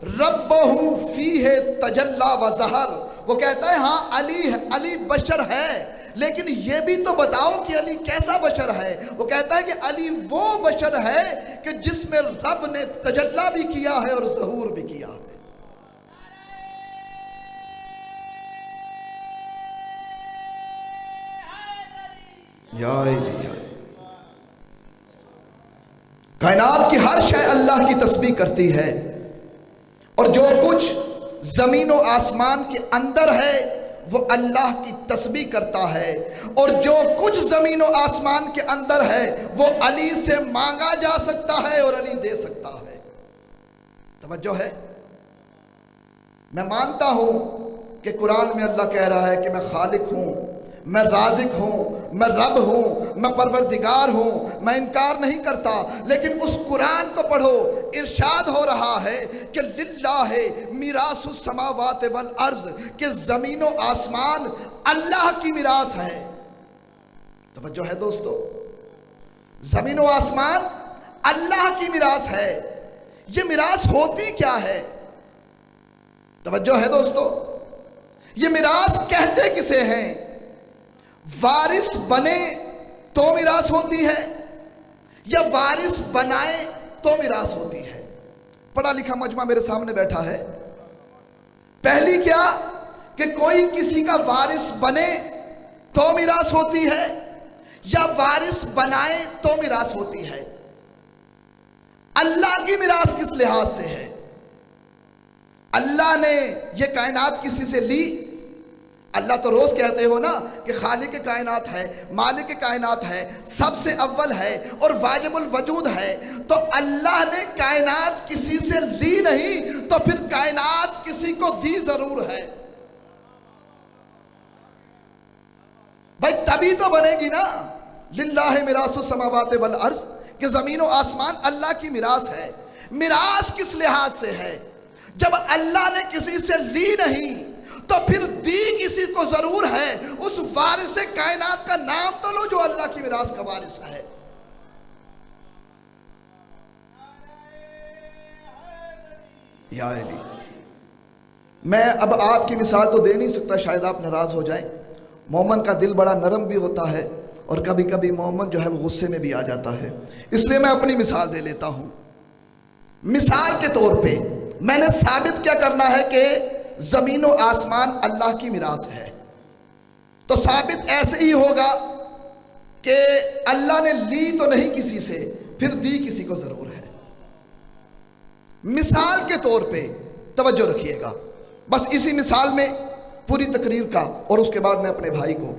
E: रब्बहू फीहे तजल्ला व ज़हर। वो कहता है हाँ अली है, अली बशर है, लेकिन ये भी तो बताओ कि अली कैसा बशर है। वो कहता है कि अली वो बशर है कि जिसमें रब ने तजल्ला भी किया है और ज़हूर भी किया है। कायनात की हर शय अल्लाह की तस्बीह करती है, और जो कुछ जमीन और आसमान के अंदर है वो अल्लाह की तस्बीह करता है, और जो कुछ जमीन और आसमान के अंदर है वो अली से मांगा जा सकता है और अली दे सकता है। तवज्जो है। मैं मानता हूं कि कुरान में अल्लाह कह रहा है कि मैं खालिक हूं, मैं राज़िक हूं, मैं रब हूं, मैं परवरदिगार हूं, मैं इनकार नहीं करता। लेकिन उस कुरान को पढ़ो, इरशाद हो रहा है कि लिल्लाहि मिरासुस समावाति वल अर्ज़, कि ज़मीन और आसमान अल्लाह की मिरास है। तवज्जो है दोस्तों, ज़मीन और आसमान अल्लाह की मिरास है। ये मिरास होती क्या है? तवज्जो है दोस्तों, ये मिरास कहते किसे हैं? वारिस बने तो मिरास होती है, या वारिस बनाए तो मिरास होती है। पढ़ा लिखा मजमा मेरे सामने बैठा है। पहली क्या कि कोई किसी का वारिस बने तो मिरास होती है, या वारिस बनाए तो मिरास होती है। अल्लाह की मिरास किस लिहाज से है? अल्लाह ने यह कायनात किसी से ली? अल्लाह तो रोज कहते हो ना कि खालिक कायनात है, मालिक कायनात है, सबसे अव्वल है और वाजिबुल वजूद है। तो अल्लाह ने कायनात किसी से ली नहीं, तो फिर कायनात किसी को दी जरूर है। भाई तभी तो बनेगी ना। लिल्लाहि मिरासुस समावाति वल अर्ज़, कि जमीन और आसमान अल्लाह की मिरास है। मिरास किस लिहाज से है? जब अल्लाह ने किसी से ली नहीं तो फिर दी किसी को जरूर है। उस वारिस कायनात का नाम तो लो जो अल्लाह की मिरास का वारिस है। या अली। मैं अब आपकी मिसाल तो दे नहीं सकता, शायद आप नाराज हो जाएं। मोमन का दिल बड़ा नरम भी होता है और कभी कभी मोमन जो है वो गुस्से में भी आ जाता है, इसलिए मैं अपनी मिसाल दे लेता हूं। मिसाल के तौर पे मैंने साबित क्या करना है कि जमीन और आसमान अल्लाह की मिरास है, तो साबित ऐसे ही होगा कि अल्लाह ने ली तो नहीं किसी से, फिर दी किसी को जरूर है। मिसाल के तौर पे तवज्जो रखिएगा, बस इसी मिसाल में पूरी तकरीर का, और उसके बाद मैं अपने भाई को।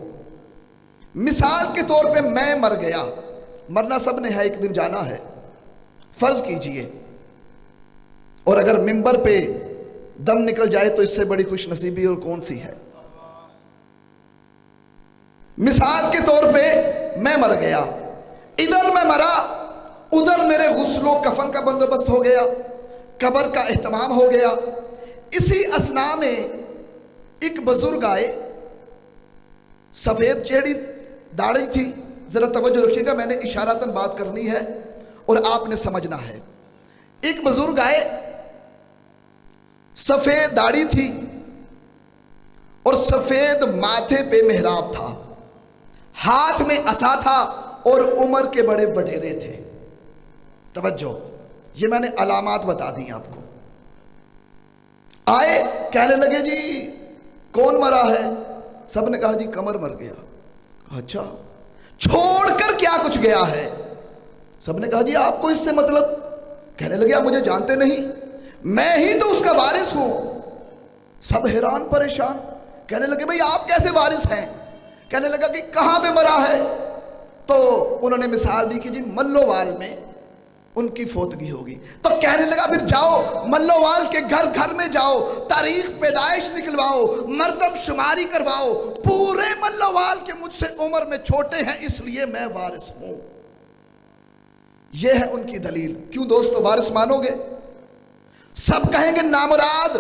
E: मिसाल के तौर पे मैं मर गया, मरना सब ने है, एक दिन जाना है। फर्ज कीजिए, और अगर मिंबर पे दम निकल जाए तो इससे बड़ी खुशनसीबी और कौन सी है। मिसाल के तौर पे मैं मर गया, इधर मैं मरा, उधर मेरे गुस्लो कफन का बंदोबस्त हो गया, कब्र का एहतमाम हो गया। इसी असना में एक बुजुर्ग आए, सफेद चेहरी दाढ़ी थी। जरा तवज्जो रखिएगा, मैंने इशारातन बात करनी है और आपने समझना है। एक बुजुर्ग आए, सफेद दाढ़ी थी और सफेद माथे पे मेहराब था, हाथ में असा था और उम्र के बड़े वडेरे थे। तवज्जो, ये मैंने अलामात बता दी आपको। आए, कहने लगे जी कौन मरा है? सबने कहा जी कमर मर गया। अच्छा, छोड़कर क्या कुछ गया है? सबने कहा जी आपको इससे मतलब? कहने लगे आप मुझे जानते नहीं, मैं ही तो उसका वारिस हूं। सब हैरान परेशान, कहने लगे भाई आप कैसे वारिस हैं? कहने लगा कि कहां पे मरा है? तो उन्होंने मिसाल दी कि जी मल्लोवाल में उनकी फोतगी होगी। तो कहने लगा फिर जाओ मल्लोवाल के घर घर में जाओ, तारीख पैदाइश निकलवाओ, मर्दम शुमारी करवाओ, पूरे मल्लोवाल के मुझसे उम्र में छोटे हैं इसलिए मैं वारिस हूं। यह है उनकी दलील। क्यों दोस्तों वारिस मानोगे? सब कहेंगे नामुराद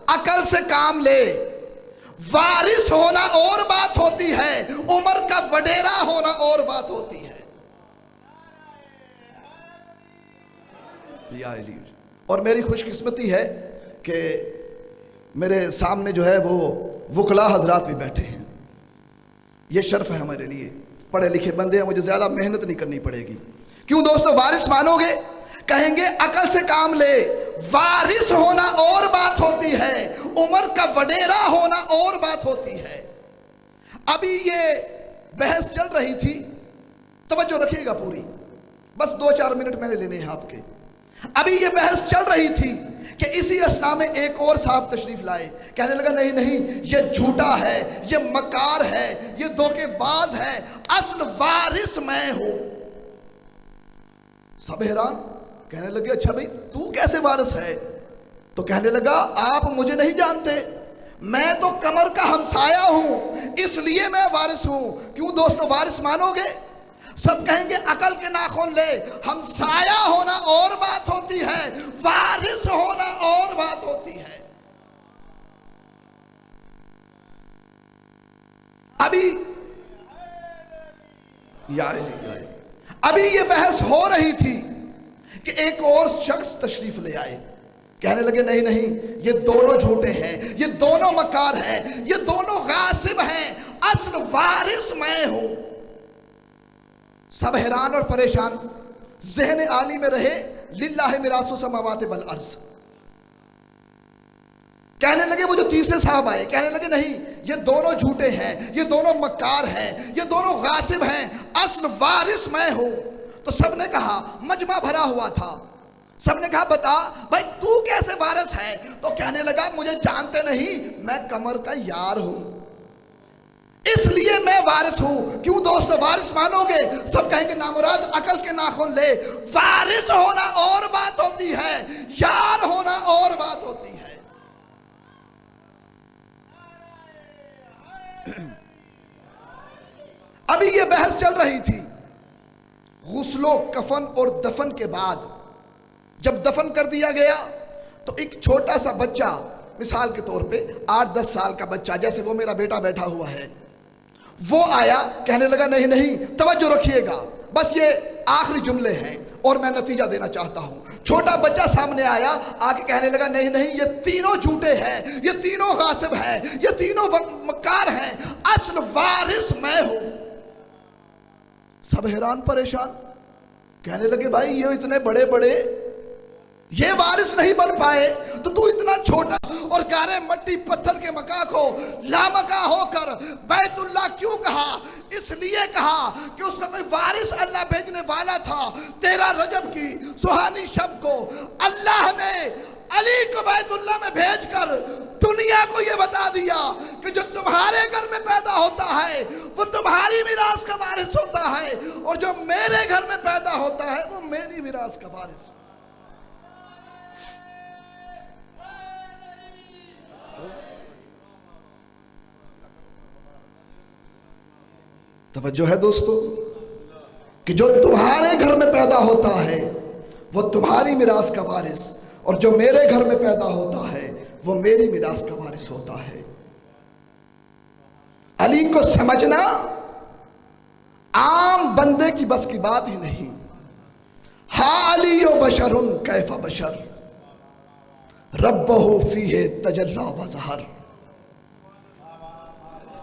E: अकल से काम ले, वारिस होना और बात होती है, उम्र का वडेरा होना और बात होती है। और मेरी खुशकिस्मती है कि मेरे सामने जो है वो वकला हजरात भी बैठे हैं। ये शर्फ है हमारे लिए, पढ़े लिखे बंदे हैं, मुझे ज्यादा मेहनत नहीं करनी पड़ेगी। क्यों दोस्तों वारिस मानोगे? कहेंगे अकल से काम ले, वारिस होना और बात होती है, उम्र का वडेरा होना और बात होती है। अभी ये बहस चल रही थी, तवज्जो रखिएगा पूरी, बस 2-4 मिनट मैंने लेने हैं आपके। अभी ये बहस चल रही थी कि इसी असना में एक और साहब तशरीफ लाए, कहने लगा नहीं नहीं ये झूठा है, ये मकार है, ये धोखेबाज है, असल वारिस मैं हूं। सब हैरान, कहने लगे अच्छा भाई तू कैसे वारिस है? तो कहने लगा आप मुझे नहीं जानते, मैं तो कमर का हमसाया हूं इसलिए मैं वारिस हूं। क्यों दोस्तों वारिस मानोगे? सब कहेंगे अकल के नाखून ले, हमसाया होना और बात होती है, वारिस होना और बात होती है। अभी ये बहस हो रही थी कि एक और शख्स तशरीफ ले आए, कहने लगे नहीं नहीं ये दोनों झूठे हैं, ये दोनों मकार हैं, ये दोनों गासिब हैं, असल वारिस मैं हूं। सब हैरान और परेशान, ज़हन आली में रहे लिल्लाहि मिरासु समावाति वल अर्ज़। कहने लगे वो जो तीसरे साहब आए, कहने लगे नहीं ये दोनों झूठे हैं, ये दोनों मक्कार हैं, ये दोनों गासिब हैं, असल वारिस मैं हूं। तो सबने कहा, मजमा भरा हुआ था, सबने कहा बता भाई तू कैसे वारिस है? तो कहने लगा मुझे जानते नहीं, मैं कमर का यार हूं इसलिए मैं वारिस हूं। क्यों दोस्तों वारिस मानोगे? सब कहेंगे नामुराद अकल के नाखून ले, वारिस होना और बात होती है, यार होना और बात होती है। अभी ये बहस चल रही थी, गुस्लो कफन और दफन के बाद जब दफन कर दिया गया तो एक छोटा सा बच्चा, मिसाल के तौर पे 8-10 साल का बच्चा, जैसे वो मेरा बेटा बैठा हुआ है, वो आया, कहने लगा नहीं नहीं तवज्जो रखिएगा, बस ये आखिरी जुमले हैं और मैं नतीजा देना चाहता हूं। छोटा बच्चा सामने आया, आके कहने लगा नहीं नहीं ये तीनों झूठे हैं, ये तीनों गासिब हैं, ये तीनों मक्कार हैं, असल वारिस मैं हूं। सब हैरान परेशान, कहने लगे भाई ये इतने बड़े बड़े ये वारिस नहीं बन पाए, तो तू इतना छोटा और गारे मट्टी पत्थर के मका को लामका होकर बैतुल्लाह क्यों कहा? इसलिए कहा कि उसका कोई वारिस अल्लाह भेजने वाला था। 13 रजब की सुहानी शब को अल्लाह ने अली को बैतुल्लाह में भेजकर दुनिया को यह बता दिया कि जो तुम्हारे घर में पैदा होता है वो तुम्हारी मिरास का वारिस होता है, और जो मेरे घर में पैदा होता है वो मेरी मिरास का वारिस। तवज्जो है दोस्तों कि जो तुम्हारे घर में पैदा होता है वो तुम्हारी मिरास का वारिस, और जो मेरे घर में पैदा होता है वो मेरी मिरास का वारिस होता है। अली को समझना आम बंदे की बस की बात ही नहीं। हा अली बशरुन कैफा बशर रब्बहु फीहे तजल्ला व ज़हर।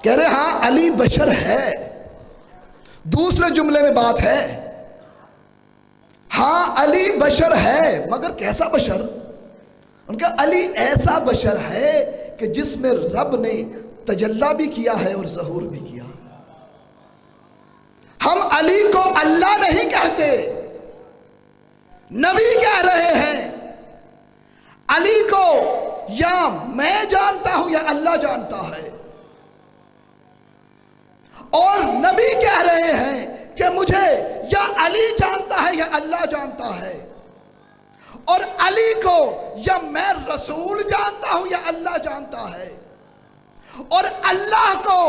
E: कह रहे हाँ अली बशर है। दूसरे जुमले में बात है, हाँ अली बशर है, मगर कैसा बशर? उनका अली ऐसा बशर है कि जिसमें रब ने तजल्ला भी किया है और ज़हूर भी किया। हम अली को अल्लाह नहीं कहते, नबी कह रहे हैं। अली को या मैं जानता हूं या अल्लाह जानता है। और नबी कह रहे हैं कि मुझे या अली जानता है या अल्लाह जानता है। और अली को या मैं रसूल जानता हूं या अल्लाह जानता है। और अल्लाह को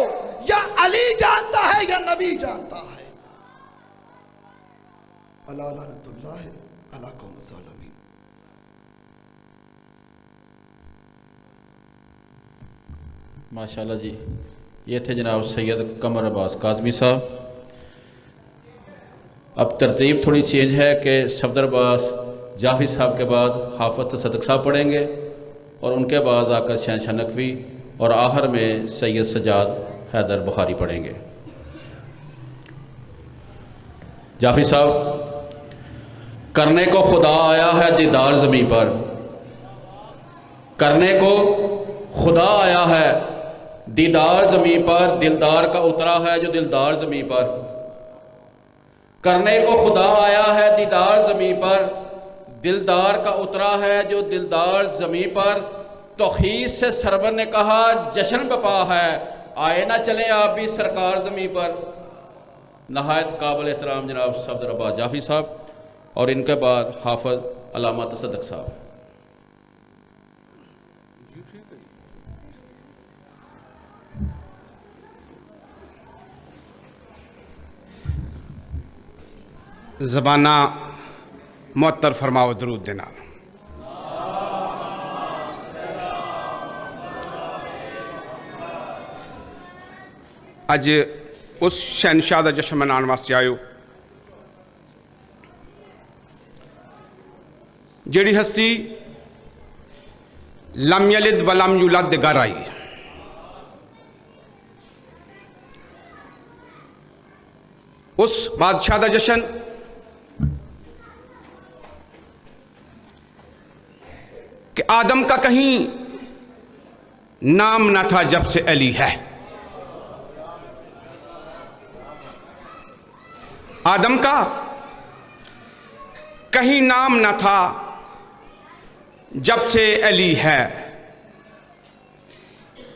E: या अली जानता है या नबी जानता है। अल्लाह लानतुल्लाह अला कौम ज़ालिमीन।
A: माशाल्लाह जी, ये थे जनाब सैयद कमर अब्बास काज़मी साहब। अब तरतीब थोड़ी चेंज है कि सफदर अब्बास जाफरी साहब के बाद हाफिज़ तसद्दुक़ साहब पढ़ेंगे और उनके बाद आकर शहंशाह नकवी और आखिर में सैयद सज्जाद हैदर बुखारी पढ़ेंगे। जाफरी साहब, करने को खुदा आया है दीदार ज़मीं पर, करने को खुदा आया है दीदार ज़मीं पर, दिलदार का उतरा है जो दिलदार ज़मीं पर। करने को खुदा आया है दीदार ज़मीं पर, दिलदार का उतरा है जो दिलदार ज़मीं पर। तौहीद से सरवर ने कहा जश्न बपा है, आए ना चले आप भी सरकार ज़मीं पर। नहायत काबिल एहतराम जनाब सफदर अब्बास जाफरी साहब और इनके बाद हाफिज़ अल्लामा तसद्दुक़ साहब।
F: ज़बाना मुअत्तर फरमाओ दरूद देना। अज उस शहनशाह का जश्न मनाने वास्ते आयो जिहड़ी हस्ती लम यलिद व लम यूलद घर आई। उस बादशाह का जश्न कि आदम का कहीं नाम न था जब से अली है। आदम का कहीं नाम न था जब से अली है।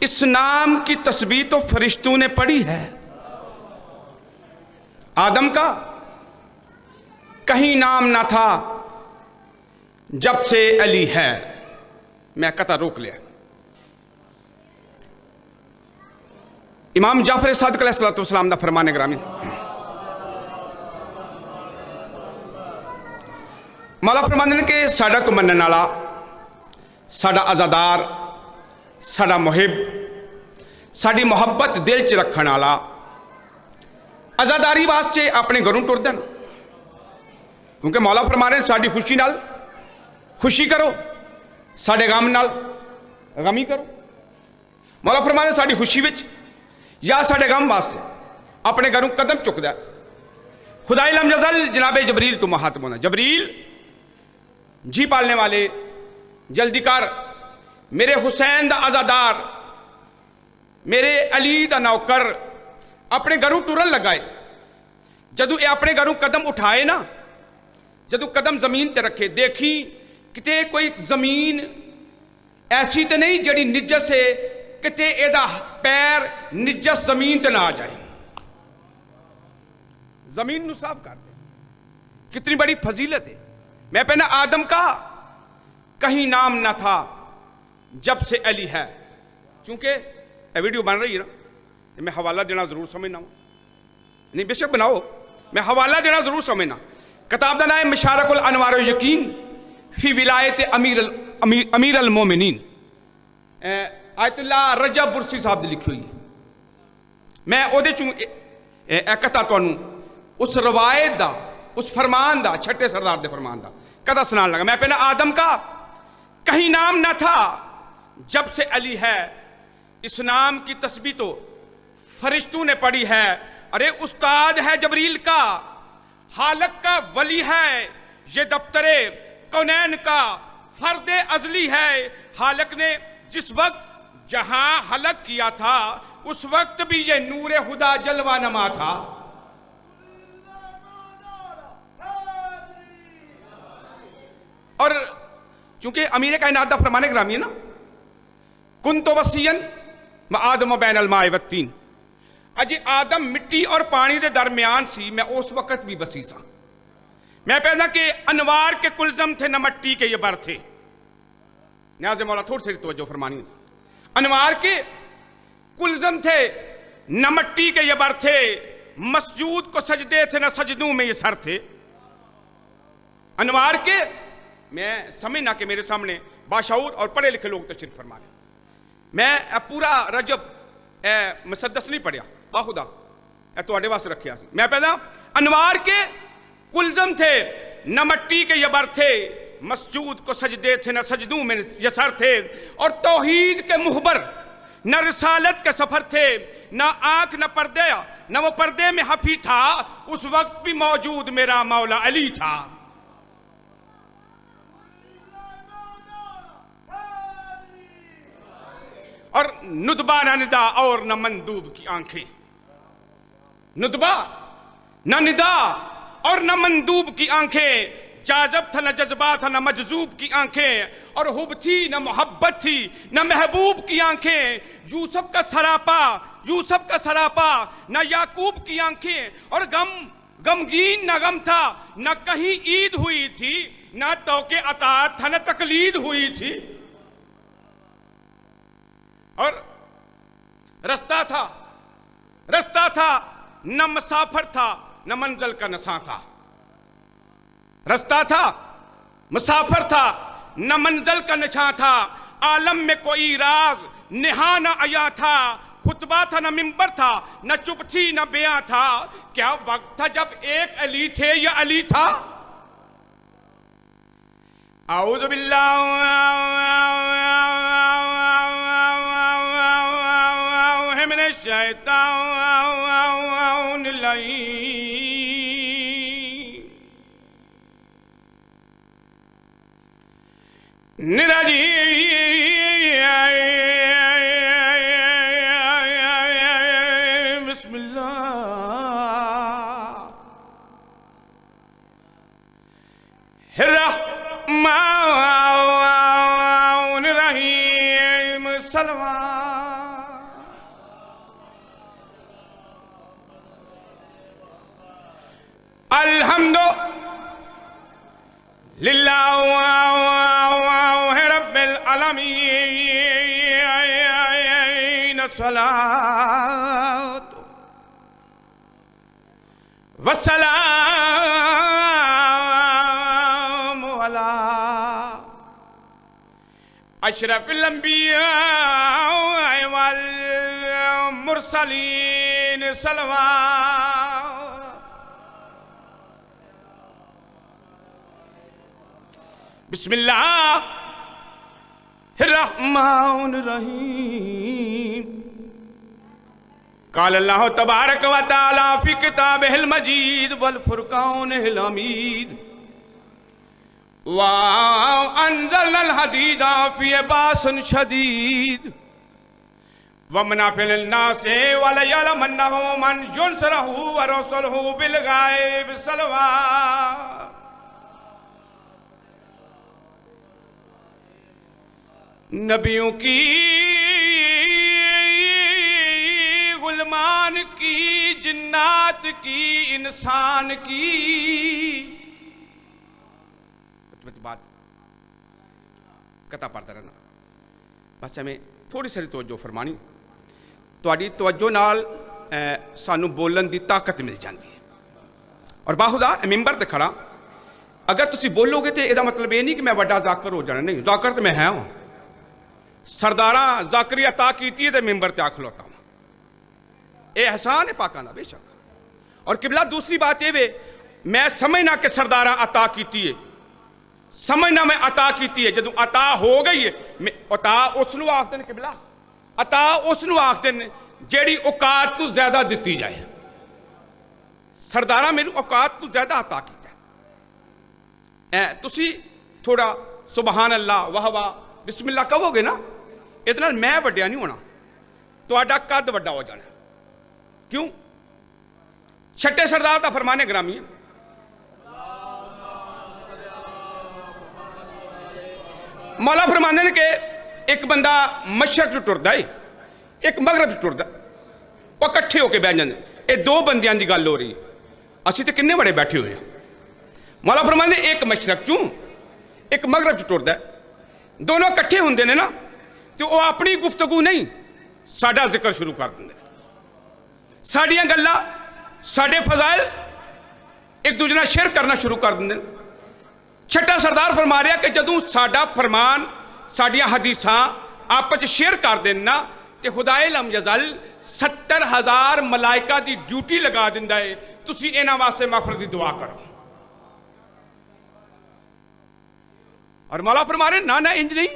F: इस नाम की तस्बीह तो फरिश्तों ने पढ़ी है। आदम का कहीं नाम न था जब से अली है। मैं कता रोक लिया। इमाम जाफर सादिक अलैहिस्सलाम दा फरमान ग्रामी मौला फरमांदे ने कि साडा को मनन वाला, साडा आज़ादार, साडा मुहिब, साडी मुहब्बत दिल च रखने वाला आज़ादारी वास्ते अपने घरों टुरदा ना। क्योंकि मौला फरमा रहे साडी खुशी नाल खुशी करो, साडे गम नाल गमी करो। मौला फरमा रहे साडी खुशी विच या साडे गम वास्ते अपने घरों कदम चुकदा। खुदाई लम यज़ल जनाबे जबरील तो महात्म होना। जबरील जी पालने वाले, जल्दी कर, मेरे हुसैन दा आज़ादार, मेरे अली दा नौकर अपने घरों टुरन लगाए। जदों ये अपने घरों कदम उठाए ना, जदों कदम जमीन ते रखे, देखी किते कोई जमीन ऐसी तो नहीं जड़ी निजस है, किते एदा पैर निजस जमीन ते ना आ जाए, जमीन नू साफ कर दे। कितनी बड़ी फजीलत है। मैं पहना आदम का कहीं नाम ना था जब से अली है। चूंकि वीडियो बन रही है ना, मैं हवाला देना जरूर समझना हूं, नहीं बेशक बनाओ, मैं हवाला देना जरूर समझना। किताब का नाम है मशारकुल अनवार यकीन फी विलायत अमीर अल मोमिनीन, आयतुल्ला रजब बुरसी साहब ने लिखी हुई है। मैं ओदे चू एक कथा तुहानू उस रवायत का, उस फरमान का, छठे सरदार के फरमान का कथा सुनान लगा। मैं पहले आदम का कहीं नाम ना था जब से अली है। इस नाम की तस्बीह तो फरिश्तों ने पढ़ी है। अरे उस्ताद है जबरील का, हालक का वली है, ये दफ्तरे कौनैन का फर्दे अजली है। हालक ने जिस वक्त जहां हलक किया था उस वक्त भी ये नूरे खुदा जलवा नमा था। और चूंकि अमीर कायनात दा फरमाने ग्रामी है ना, कुन तो वसीयन व आदम बैन अलमाए वत्तीन, अजी आदम मिट्टी और पानी के दरमियान सी, मैं उस वक्त भी वसी सा। मैं कहना कि अनवार के कुलजम थे न मट्टी के ये बर थे। न्याज़ मौला थोड़ी सी तवज्जो फरमानी। अनवार के कुलजम थे न मट्टी के ये बर थे, मसजूद को सजदे थे न सजदों में ये सर थे। अनवार के, मैं समझना कि मेरे सामने बाशऊर और पढ़े लिखे लोग तशरीफ फरमा रहे। मैं पूरा रजब मुसद्दस नहीं पढ़िया, बाखुदा तुहाडे वास्ते रखिया सी। मैं पहला अनवार के कुलजम थे न मट्टी के ये बर थे, मसजूद को सजदे थे न सजदों में ये सर थे। और तौहीद के मुहबर न रिसालत के सफर थे, न आंख न पर्दे, न वो पर्दे में हफी था, उस वक्त भी मौजूद मेरा मौला अली था। और नुदबा न निदा और न मंदूब की आंखें, नुदबा न निदा और न मंदूब की आंखें, जाजब था न जज्बा था न मजजूब की आंखें, और हुब थी न मोहब्बत थी न महबूब की आंखें। यूसुफ का सरापा न याकूब की आंखें, और गमगीन न गम था न कहीं ईद हुई थी, न तौके अतात था न तकलीद हुई थी। और रास्ता था न मुसाफिर था न मंजिल का नशा था। रास्ता था, मुसाफिर था, न मंजिल का नशा था। आलम में कोई राज निहा न आया था, खुतबा था न मिंबर था, न चुप थी न बयां था। क्या वक्त था जब एक अली थे या अली था? औज़ु बिल्लाहि मिनश शैतानिर रजीम। बिस्मिल्लाहिर्रहमानिर्रहीम। सलवा अल्हम्दुलिल्लाहि रब्बिल आलमीन। सलातो वस्सलामु अला अशरफिल अंबिया वल मुरसलीन। सलवा बिस्मिल्लाहिर्रहमानिर्रहीम। क़ाल अल्लाहु तबारक व तआला फ़ी किताबिहिल मजीद वल फुरक़ानिल हमीद। व अंज़लनल हदीदा फ़ीहि बाअसन शदीद व मनाफ़िउ लिन्नासि व लियअलमन्नहु मन युनसरुहु व रसूलुहु बिल ग़ैब। सलवा नबियों की, गुलमान की, जिन्नात की, इंसान की बात कथा पढ़ता रहना। बस हमें थोड़ी सारी तवज्जो फरमानी, तुहाडी तवज्जो नाल सानू बोलन की ताकत मिल जाती है। और बाहुदा मिंबर ते खड़ा अगर तुसी बोलोगे तो यदा मतलब ये नहीं कि मैं वड्डा जाकर हो जाना, नहीं, जाकर तो मैं है हूँ। सरदारा जाकरी अता की तो मिंबर ते आख लोता हूँ, ये एहसान है पाकां दा बेशक। और किबला दूसरी बात ये वे, मैं समझना कि सरदारा अता की है, समझना मैं अता की है। जदों अता हो गई है, अता उसनू आखते हैं, किबला अता उसनू आखते हैं जेड़ी औकात तो ज्यादा दिती जाए। सरदारा मैनू औकात तो ज्यादा अता किया। तुसी थोड़ा सुबहान अल्लाह वाह वाह बिस्मिल्लाह कहोगे ना, इतना मैं वड्या नहीं होना, तुहाडा कद वड्डा हो जाना। क्यों? छठे सरदार का फरमाने ग्रामी मौला फरमांदे ने कि एक बंदा मशरक टुरदा है, एक मगरब टुरदा, वो इकट्ठे होकर बह जाते। ये दो बंदियां की गल हो रही है, असीं तो किन्ने बड़े बैठे हुए हैं। मौला फरमांदे एक मशरक चूं एक मगरब च टुरदा, दोनों इकट्ठे होंदे ने ना, तो वो अपनी गुफ्तगू नहीं साडा जिक्र शुरू कर देंगे, साडियां गल्लां साडे फजाइल एक दूजे नाल शेयर करना शुरू कर देंगे। छठा सरदार फरमा रहा कि जदों साडा फरमान साडियां हदीसां आपस शेयर कर देना तो खुदाए लम यजल 70,000 मलाइका की ड्यूटी लगा दिंदा है, तुसीं इन्हां वास्ते मगफरत की दुआ करो। और मौला फरमा रहे ना इंज नहीं,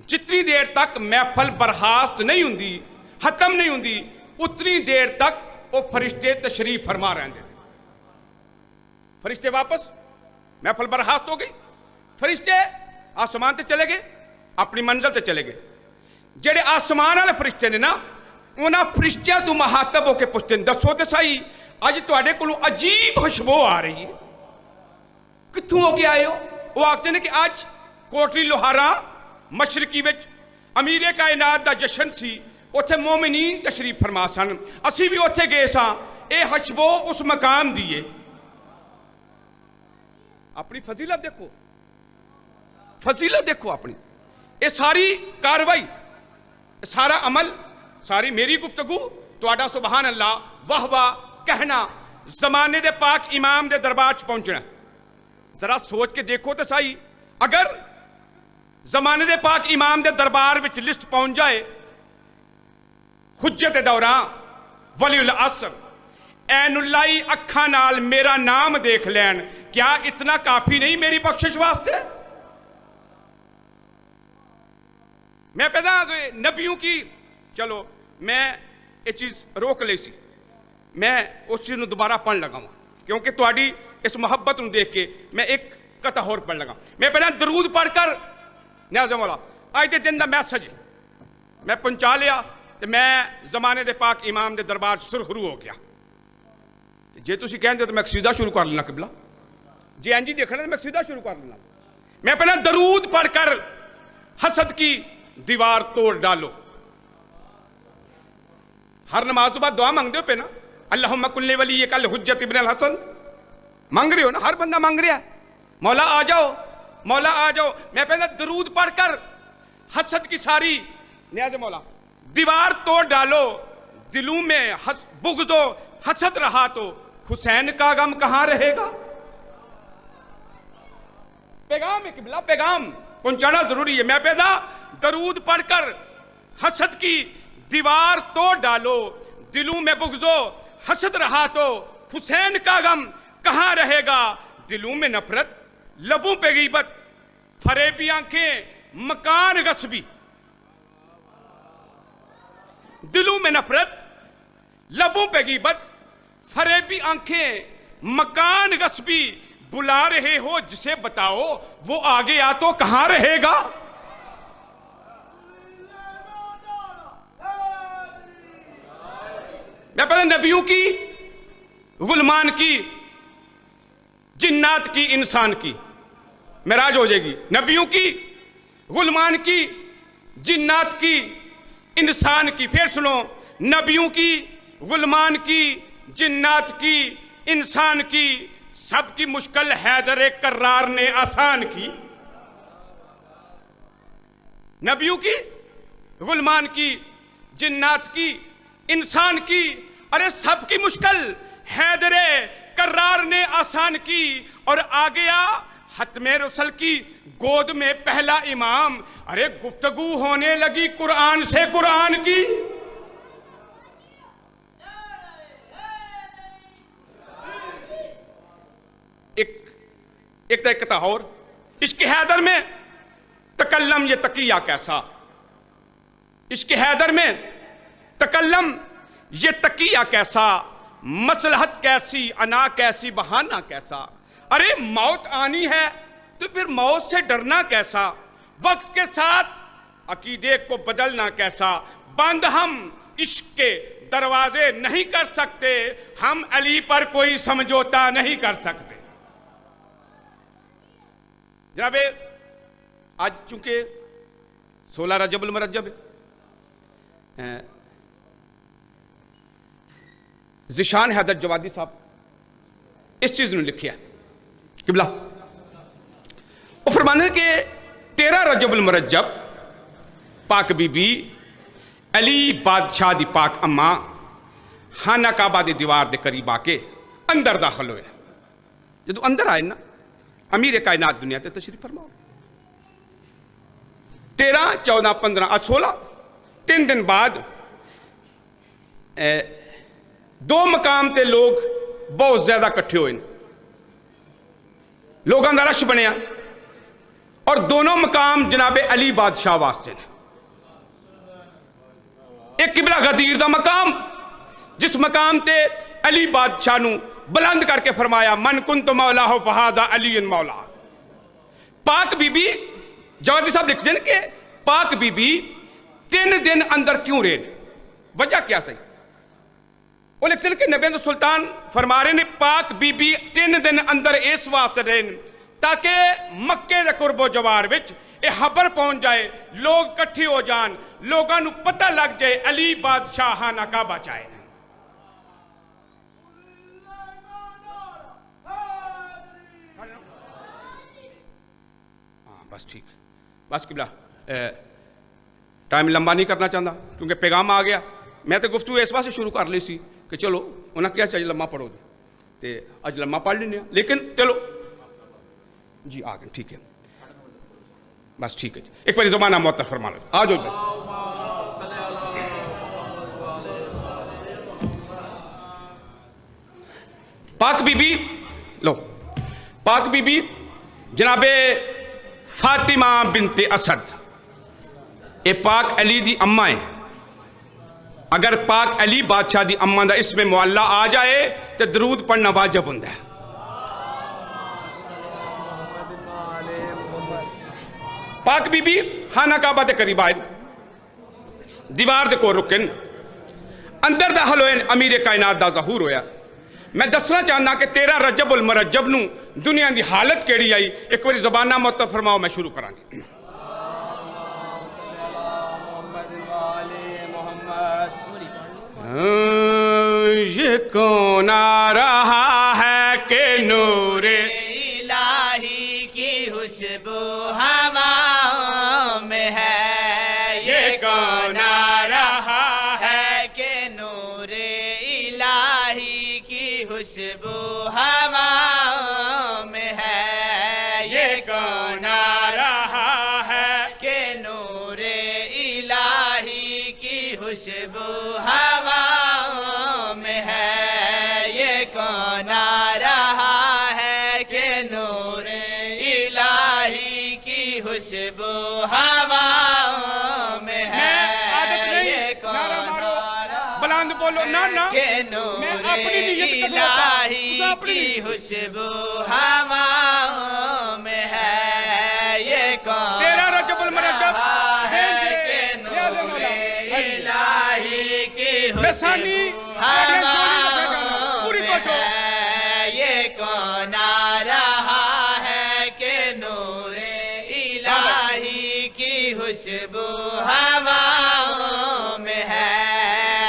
F: जितनी देर तक महफल बर्खास्त नहीं हुंदी, खत्म नहीं हुंदी, उतनी देर तक वो फरिश्ते तशरीफ फरमा रहे। फरिश्ते वापस, महफल बर्खास्त हो गई, फरिश्ते आसमान ते चले गए, अपनी मंजिल ते चले गए। जेड़े आसमान वाले फरिश्ते ने ना, उन्हां फरिश्तियां तो मुहातब होकर पुछते हैं, दसो तो सही अज तुहाडे कोलों अजीब खुशबू आ रही है, कित्थों हो के आए हो? वो आखते हैं कि अज कोटली लोहारा मशरकी विच अमीरे कायनात दा जशन सी, उत्थे मोमिनीन तशरीफ फरमा सन, असी भी उत्थे गए सां, ये खुशबू उस मकाम दी है। अपनी फजीलत देखो, फजीलत देखो अपनी, ये सारी कार्रवाई, सारा अमल, सारी मेरी गुफ्तगू तुहाडा सुबहान अल्लाह वाह वाह कहना, जमाने दे पाक इमाम दे दरबार च पहुंचना। जरा सोच के देखो तो सही, अगर जमाने दे पाक इमाम दे दरबार विच लिस्ट पहुंच जाए, हुज्जत दौरां वलीउल असर ऐनुल्लाई अखा नाल मेरा नाम देख लैन, क्या इतना काफी नहीं मेरी बख्शिश वास्ते? मैं पैदा नबियों की, चलो मैं ये चीज रोक ली सी, मैं उस चीज दोबारा पढ़ लगा, क्योंकि तुहाडी इस मुहब्बत को देख के मैं एक कथा होर पढ़ लगा। मैं पहले दरूद पढ़कर न्याज़ मौला अज के दिन का मैसेज मैं पहुंचा लिया, तो मैं जमाने दे पाक इमाम दे दरबार सुरखरू हो गया। जे तुसीं कहंदे तो मैं कसीदा शुरू कर लेना, किबला जे इंज ही देखना तो मैं कसीदा शुरू कर लेना। मैं पहले दरूद पढ़कर हसद की दीवार तोड़ डालो। हर नमाज तो बाद दुआ मांगते हो पे ना, अल्लाहुम्मा कुल्ली वली कल हुज्जत इब्न अल हसन मांग रहे हो ना, हर बंदा मांग रहा है, मौला आ जाओ, मौला आ जाओ। मैं पहले दरूद पढ़कर हसद की सारी न्याज़ मौला दीवार तोड़ डालो, दिलों में बुग़्ज़ो हसद रहा तो हुसैन का गम कहां रहेगा? पैगाम है किबला, पैगाम पहुंचाना जरूरी है। मैं पैदा दरूद पढ़कर हसद की दीवार तोड़ डालो, दिलों में बुग़्ज़ो हसद रहा तो हुसैन का गम कहां रहेगा? दिलों में नफरत, लबों पे गीबत, फरेबी आंखें, मकान गस्बी। दिलों में नफरत, लबों पे गीबत, फरेबी आंखें, मकान गस्बी। बुला रहे हो जिसे बताओ, वो आगे आ तो कहां रहेगा? मैं पहले नबियों की, गुलमान की, जिन्नात की, इंसान की मेराज हो जाएगी। नबियों की, गुलमान की, जिन्नात की, इंसान की। फिर सुनो, नबियों की, गुलमान की, जिन्नात की, इंसान की, सबकी मुश्किल हैदर कर्रार ने आसान की। नबियों की, गुलमान की, जिन्नात की, इंसान की, अरे सबकी मुश्किल हैदरे कर्रार ने आसान की। और आ गया हतमे रसल की गोद में पहला इमाम, अरे गुफ्तगू होने लगी कुरान से कुरान की। एक कथा और, इश्क हैदर में तकल्लम ये तकिया कैसा, इश्क हैदर में तकल्लम ये तकिया कैसा, मसलहत कैसी, अना कैसी, बहाना कैसा। अरे मौत आनी है तो फिर मौत से डरना कैसा, वक्त के साथ अकीदे को बदलना कैसा। बंद हम इश्क के दरवाजे नहीं कर सकते, हम अली पर कोई समझौता नहीं कर सकते। जनाबे आज चूंकि 16 रजबुल मुरज्जब ज़िशान हैदर जवादी साहब इस चीज़ ने लिखी है किबला वो फरमाने के 13 रजबुल मुरज्जब पाक बीबी अली बादशाह दी पाक अम्मा खाना काबा दी दीवार दे करीब आके अंदर दाखिल होए। जो अंदर आए ना अमीर कायनात दुनिया ते तशरीफ फरमाओ। 13, 14, 15 और 16 3 दिन बाद 2 मकाम ते लोग बहुत ज्यादा इकट्ठे हुए, लोगों का रश बनया और दोनों मकाम जनाबे अली बादशाह वास्ते ने। एक किबला गदीर दा मकाम जिस मकाम ते अली बादशाह नू बुलंद करके फरमाया मन कुंत मौला हो फहादा अली मौला। पाक बीबी जवादी साहब लिखते हैं कि पाक बीबी 3 दिन अंदर क्यों रहे, वजह क्या सही? वो लिखते हैं कि नबी सुल्तान फरमा रहे ने पाक बीबी 3 दिन अंदर इस वास्ते रहे ताकि मक्के के कुरबो जवार विच यह खबर पहुंच जाए, लोग इकट्ठे हो जान, लोगों को पता लग जाए अली बादशाह खाना काबा चाहे। बस ठीक, बस किबला टाइम लंबा नहीं करना चाहता क्योंकि पैगाम आ गया। मैं तो गुफ्तगू इस वास्ते शुरू कर ली सी कि चलो उन्हें क्या चाहिए लम्मा पढ़ो तो अज लम्मा पढ़ लेने, लेकिन चलो जी आ गए, ठीक है बस ठीक है जी। एक बार ज़माना मुअत्तर फरमा लो, आ जाओ। पाक बीबी लो, पाक बीबी जनाबे फातिमा बिनते असद ये पाक अली दी अम्मा है। अगर पाक अली बादशाह दी अम्मा दा इसमें मुअल्ला आ जाए तो दरूद पढ़ना वाजिब हुंदा है। पाक बीबी खाना काबा दे करीब आए, दीवार दे कोल रुके, अंदर दाखिल होए, अमीर कायनात दा ज़हूर होया। मैं दसना चाहना कि 13 रजबुल मुरज्जब नू दुनिया की हालत केड़ी आई, एक बार ज़बाना मुअत्तर फरमाओ, मैं शुरू करांगी। ये कौन आ रहा है कि नूरे
G: इलाही की खुशबू हवा में है। ये कौन आ रहा है कि नूरे इलाही की खुशबू हवा में है। ये कौन आ रहा है कि नूरे इलाही की खुशबू हवा में है। ये कौन आ रहा है कि नूरे इलाही की खुशबू हवा में है। ये कौन आ रहा
F: बुलंद बोलो ना ना
G: के नूरे इलाही की खुशबू हवा में है। ये कौन
F: 13 रजबुल मुरज्जब
G: है के नूरे इलाही की
F: लसानी पूरी कोठो।
G: ये कौन आ रहा है कि नूरे इलाही की खुशबू हवा में है।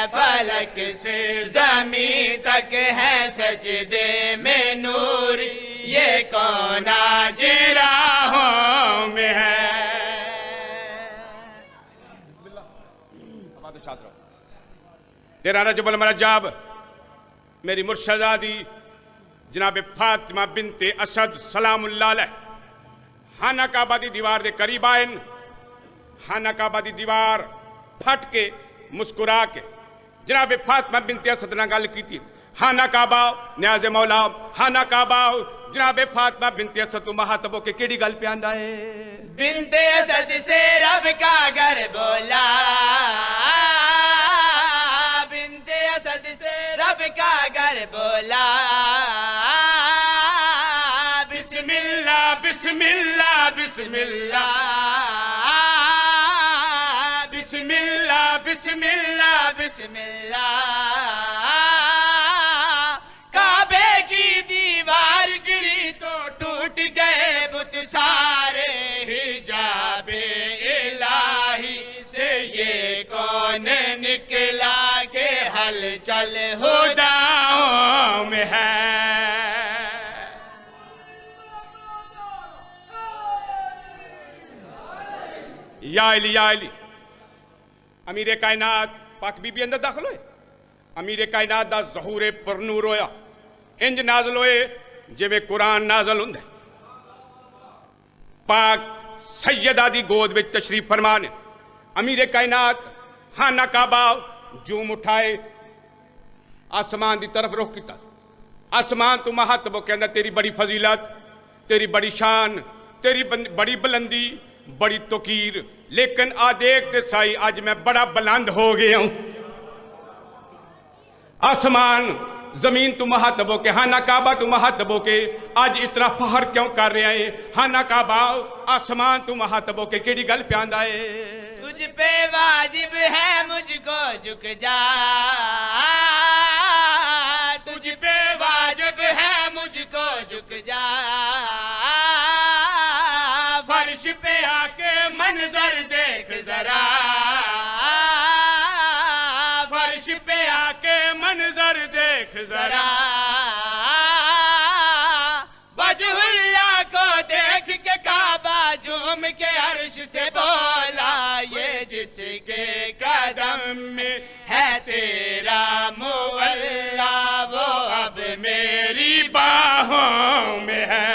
G: फलक से ज़मीं तक है सजदे में नूर। ये कौन आज राहों में है।
F: 13 रजबुल मुरज्जब मेरी मुर्शदादी जनाब फातिमा बिनते असद सलामुल्लाह अलैह खाना काबा दी दीवार दे करीब आए। खाना काबा दी दीवार फट के मुस्कुरा के जनाब फातिमा बिनते असद नाल गल की। खाना काबा न्याज मौला, खाना काबा जनाब फातिमा बिनते असद तो महातबो के केड़ी गल पे आंदा है।
G: बिनते असद से रब का घर बोला, बिनते असद से रब का घर बोला। बिस्मिल्लाह बिस्मिल्लाह बिस्मिल्लाह बिस्मिल्लाह बिस्मिल्लाह बिस्मिल्लाह। काबे की दीवार गिरी तो टूट गए बुत सारे हिजाब। चल हुदाओं
F: में है। या अली अमीर कायनात पाक बीबी अंदर दाखिल होए। अमीर कायनात दा ज़हूर परनूर होया, इंज नाज़िल होए जिवें कुरान नाज़िल हुंदा। पाक सैयदा दी गोद विच तशरीफ फरमा ने। अमीर कायनात खाना काबा जूम उठाए, आसमान की तरफ रुख किया। आसमान तू महत्व वो कहना तेरी बड़ी फजीलत, तेरी बड़ी शान, तेरी बड़ी बुलंदी, बड़ी तोकीर, लेकिन आ देख ते साई आज मैं बड़ा बुलंद हो गया हूं। आसमान जमीन तू महत्व के, हाना काबा तू महत्व के, आज इतना फहर क्यों कर रहे हैं? हाना काबा आसमान तू महत्व के, केड़ी गल प्यांदा है?
G: तुझ पे वाजिब है मुझको झुक जा, तुझ पे वाजिब है मुझको झुक जा, फर्श पे आके मंजर देख जरा, फर्श पे आके मंजर देख जरा, वजहुल्लाह को देख के काबा झूम के अर्श से बोला, ये जिसके कदम में है तेरा मुअल्ला वो अब मेरी बाहों में है।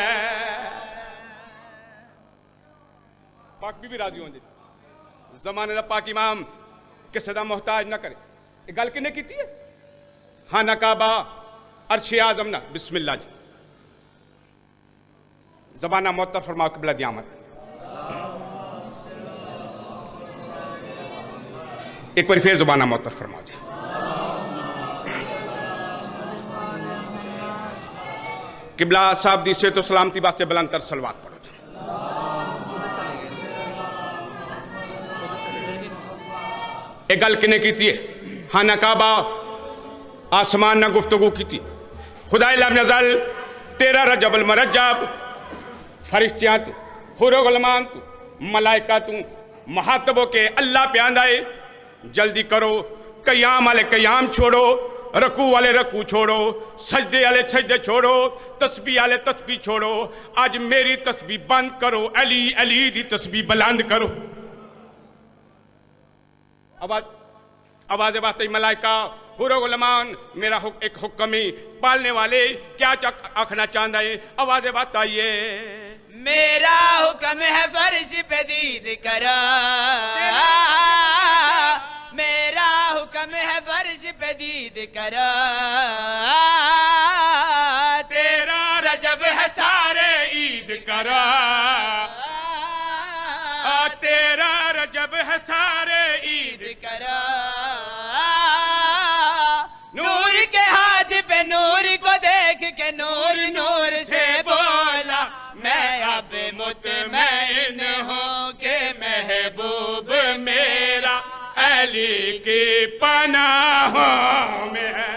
F: पाक भी राजी होंगे जमाने का पाक इमाम किसी का मोहताज ना करे। ये गल किने की है? हाना काबा अर्श आजम ना। बिस्मिल्लाह जी जबाना मुअत्तर फरमाओ क़िबला दी आमद। एक बार फिर जुबाना मुअत्तर फरमाओ जी। क़िबला साहब दी सेहत सलामती वास्ते बुलंद तर सलवात पढ़ो जी। एक गल किने की है? हाना काबा आसमान ना गुफ्तगू की। खुदाए लम नज़ल तेरा रजबल मरजब, फरिश्तियां तू, हुरो गुलमान तू, मलाइका तू, महातबों के अल्लाह प्यांदा है। जल्दी करो, कयाम वाले कयाम छोड़ो, रकू वाले रकू छोड़ो, सजदे वाले सजदे छोड़ो, तस्बीह वाले तस्बीह छोड़ो। आज मेरी तस्बीह बंद करो, अली अली दी तस्बीह बुलंद करो। आवाज आवाज बात मलाइका हुरो गुलमान मेरा एक हुक्म ही पालने वाले क्या आखना चाहता है? आवाज बात आइए।
G: मेरा हुक्म है फर्श पे दीद करो, मेरा हुक्म है फर्श पे दीद करो, तेरा रजब है सारे ईद करो,
F: तेरा रजब है सारे ईद
G: करो, नूर के हाथ पे नूर को देख के नूर नूर से बोला, मैं अब मुतमईन हूँ के महबूब मेरा अली की
F: पनाहों में है।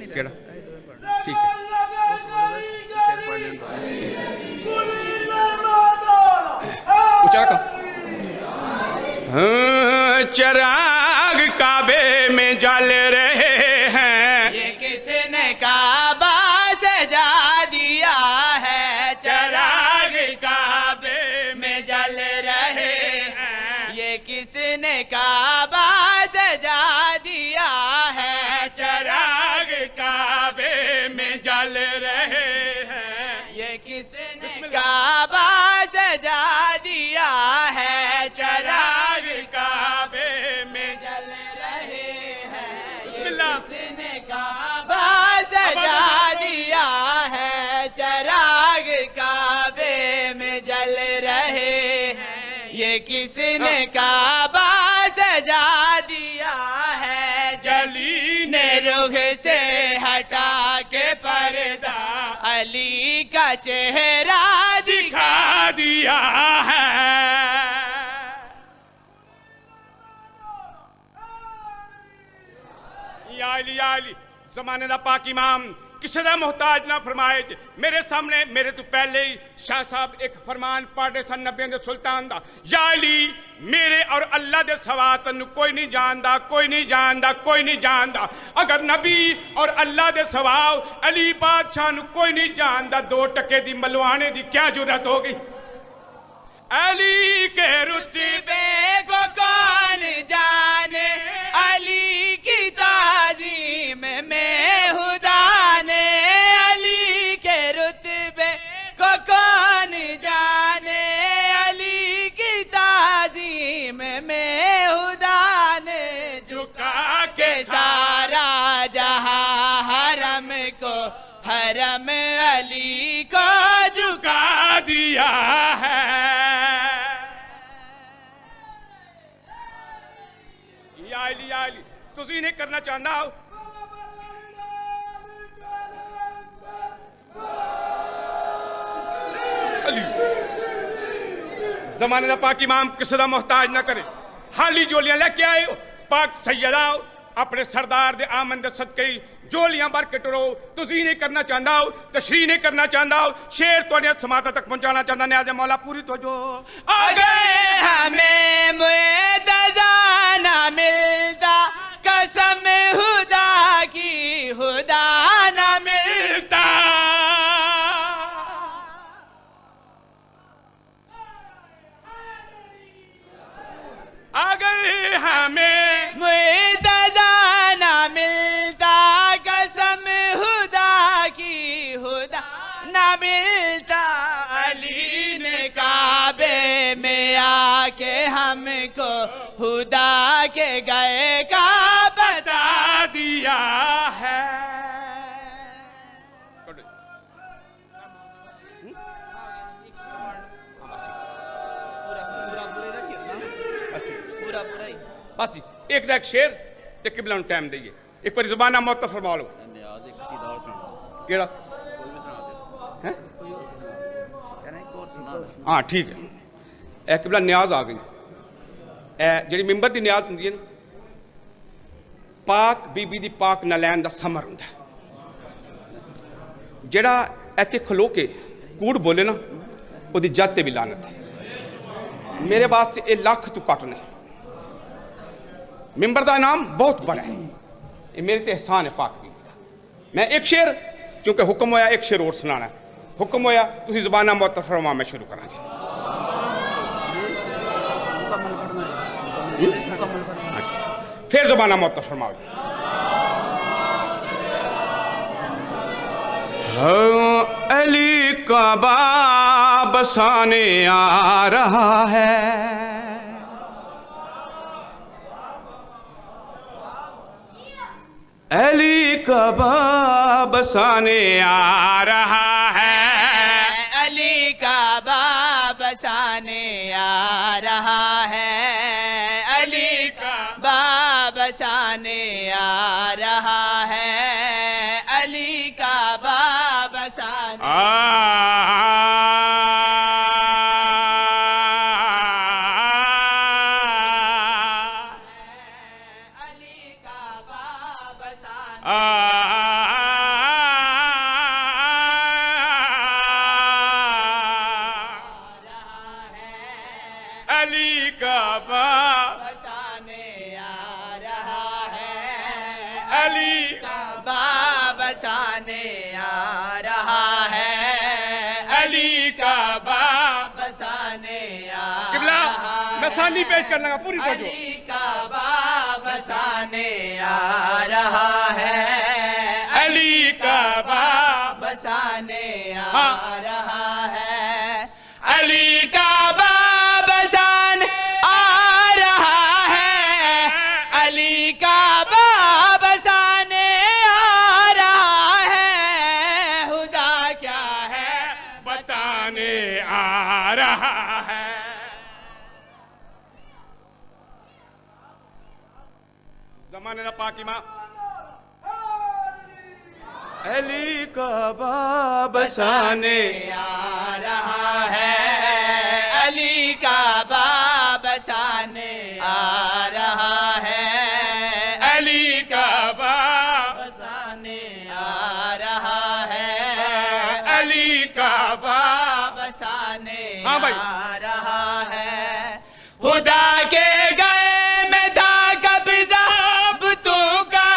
F: केड़ा ठीक है। चिराग काबे में जल रहे हैं,
G: ये किसने काबा सजा दिया है, चिराग काबे में जल रहे हैं, ये किसने काबा सजा दिया है, चिराग काबे में जल रहे हैं, ये किसने काबा सजा दिया है, चिराग काबे में जल रहे हैं, किसने काबा सजा दिया है, चिराग काबे में जल रहे हैं, ये किसने काबा सजा दिया है, जली ने रुख से हटा के पर्दा अली का चेहरा दिखा दिया है।
F: या अली जमाने दा पाक इमाम किसी का मोहताज ना फरमाए। मेरे सामने मेरे तो पहले ही शाह साहब एक फरमान पढ़े सन नबियों के सुल्तान दा, या अली मेरे और अल्लाह दे सवा तैनूं कोई नहीं जानदा, कोई नहीं जानदा, कोई नहीं जानदा। अगर नबी और अल्लाह दे सवा अली बादशाह नूं कोई नहीं जानदा, 2 टके दी मलवाने दी क्या जरूरत हो गई। अली के रुतबे
G: को कौन जाने, अली की ताज़ीम में खुदा ने, अली के रुतबे को कौन जाने, अली की ताज़ीम में खुदा ने झुका के सारा जहां हरम को, हरम अली को झुका
F: दिया है। अली तुसी नहीं करना चाहता हो। जमाने का पाक इमाम किसी का मोहताज ना करे। हाली जोलियां लेके आए हो, पाक सैयदा अपने सरदार दे आमन दे सदके जोलियां भर के टुरो। तुसी नहीं करना चाहता हो, तशरीह नहीं करना चाहता हो, शेर तुहाडे समाता तक पहुंचाना चाहता। न्याज़ मौला पूरी तो जो
G: अगर हमें मुएतज़ा ना मिलता, कसम खुदा की खुदा ना मिलता।
F: अगर हमें
G: मुएतज़ा ना मिलता, कसम खुदा की खुदा ना मिलता। अली ने काबे में आके हमको खुदा के गए का बता
F: दिया है। बस एक दा एक शेर ते किबला टाइम दईए। एक बार ज़बाना मौत फरमा लो। केड़ा? हाँ ठीक है। ए किबला न्याज आ गई। ए जी मिंबर की न्याज होंगी ना, पाक बीबी दी पाक नलैन का समर होंगे। जड़ा इत्थे खलो के कूड़ बोले ना, वो जत भी लानत है। मेरे वास्ते ये लख तू घट ने। मिंबर का इनाम बहुत बड़ा है, ये मेरे ते एहसान है पाक बीबी का। मैं एक शेर, क्योंकि हुक्म होया एक शेर और सुनाना, हुक्म होया तुसी ज़बाना मौत फरमा, मैं शुरू करा। फिर ज़बाना मौत फरमाओ। अली का बाब बसाने आ रहा है, अली का बाब बसाने आ रहा है,
G: अली का बाब बसाने आ रहा है, अली का बाब बसाने आ रहा है, अली का बाब बसाने
F: सानी पेश कर लगा पूरी पहुंचो।
G: अली का बाब बसाने आ रहा है, अली का बाब बसाने आ रहा है, अली का बाब बसाने आ रहा है, अली का बाब बसाने आ रहा है, खुदा क्या है
F: बताने आ रहा है। जमाने का पाक इमाम अली का बाब बसाने
G: आ रहा है, अली का बाब बसाने आ रहा है,
F: अली का बाब
G: बसाने आ रहा
F: हाँ भाई।
G: आ रहा है खुदा के गए में था कब्जा बुतों का,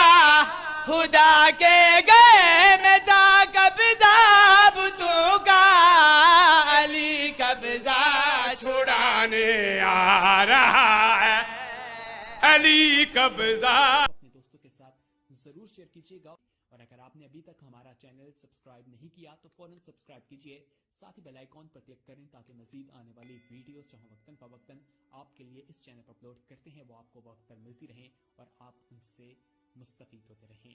G: खुदा के गए में था कब्जा बुतों का, अली कब्जा
F: छुड़ाने आ रहा है, अली कब्जा।
H: अपने दोस्तों के साथ जरूर शेयर कीजिएगा और अगर आपने अभी तक हमारा चैनल सब्सक्राइब नहीं किया तो फौरन सब्सक्राइब कीजिए, साथ ही बेल आइकॉन पर क्लिक करें ताकि मजीद आने वाली वीडियो चाहे वक्तन फवक्तन आपके लिए इस चैनल पर अपलोड करते हैं वो आपको वक्त पर मिलती रहें और आप उनसे मुस्तफीद होते रहें।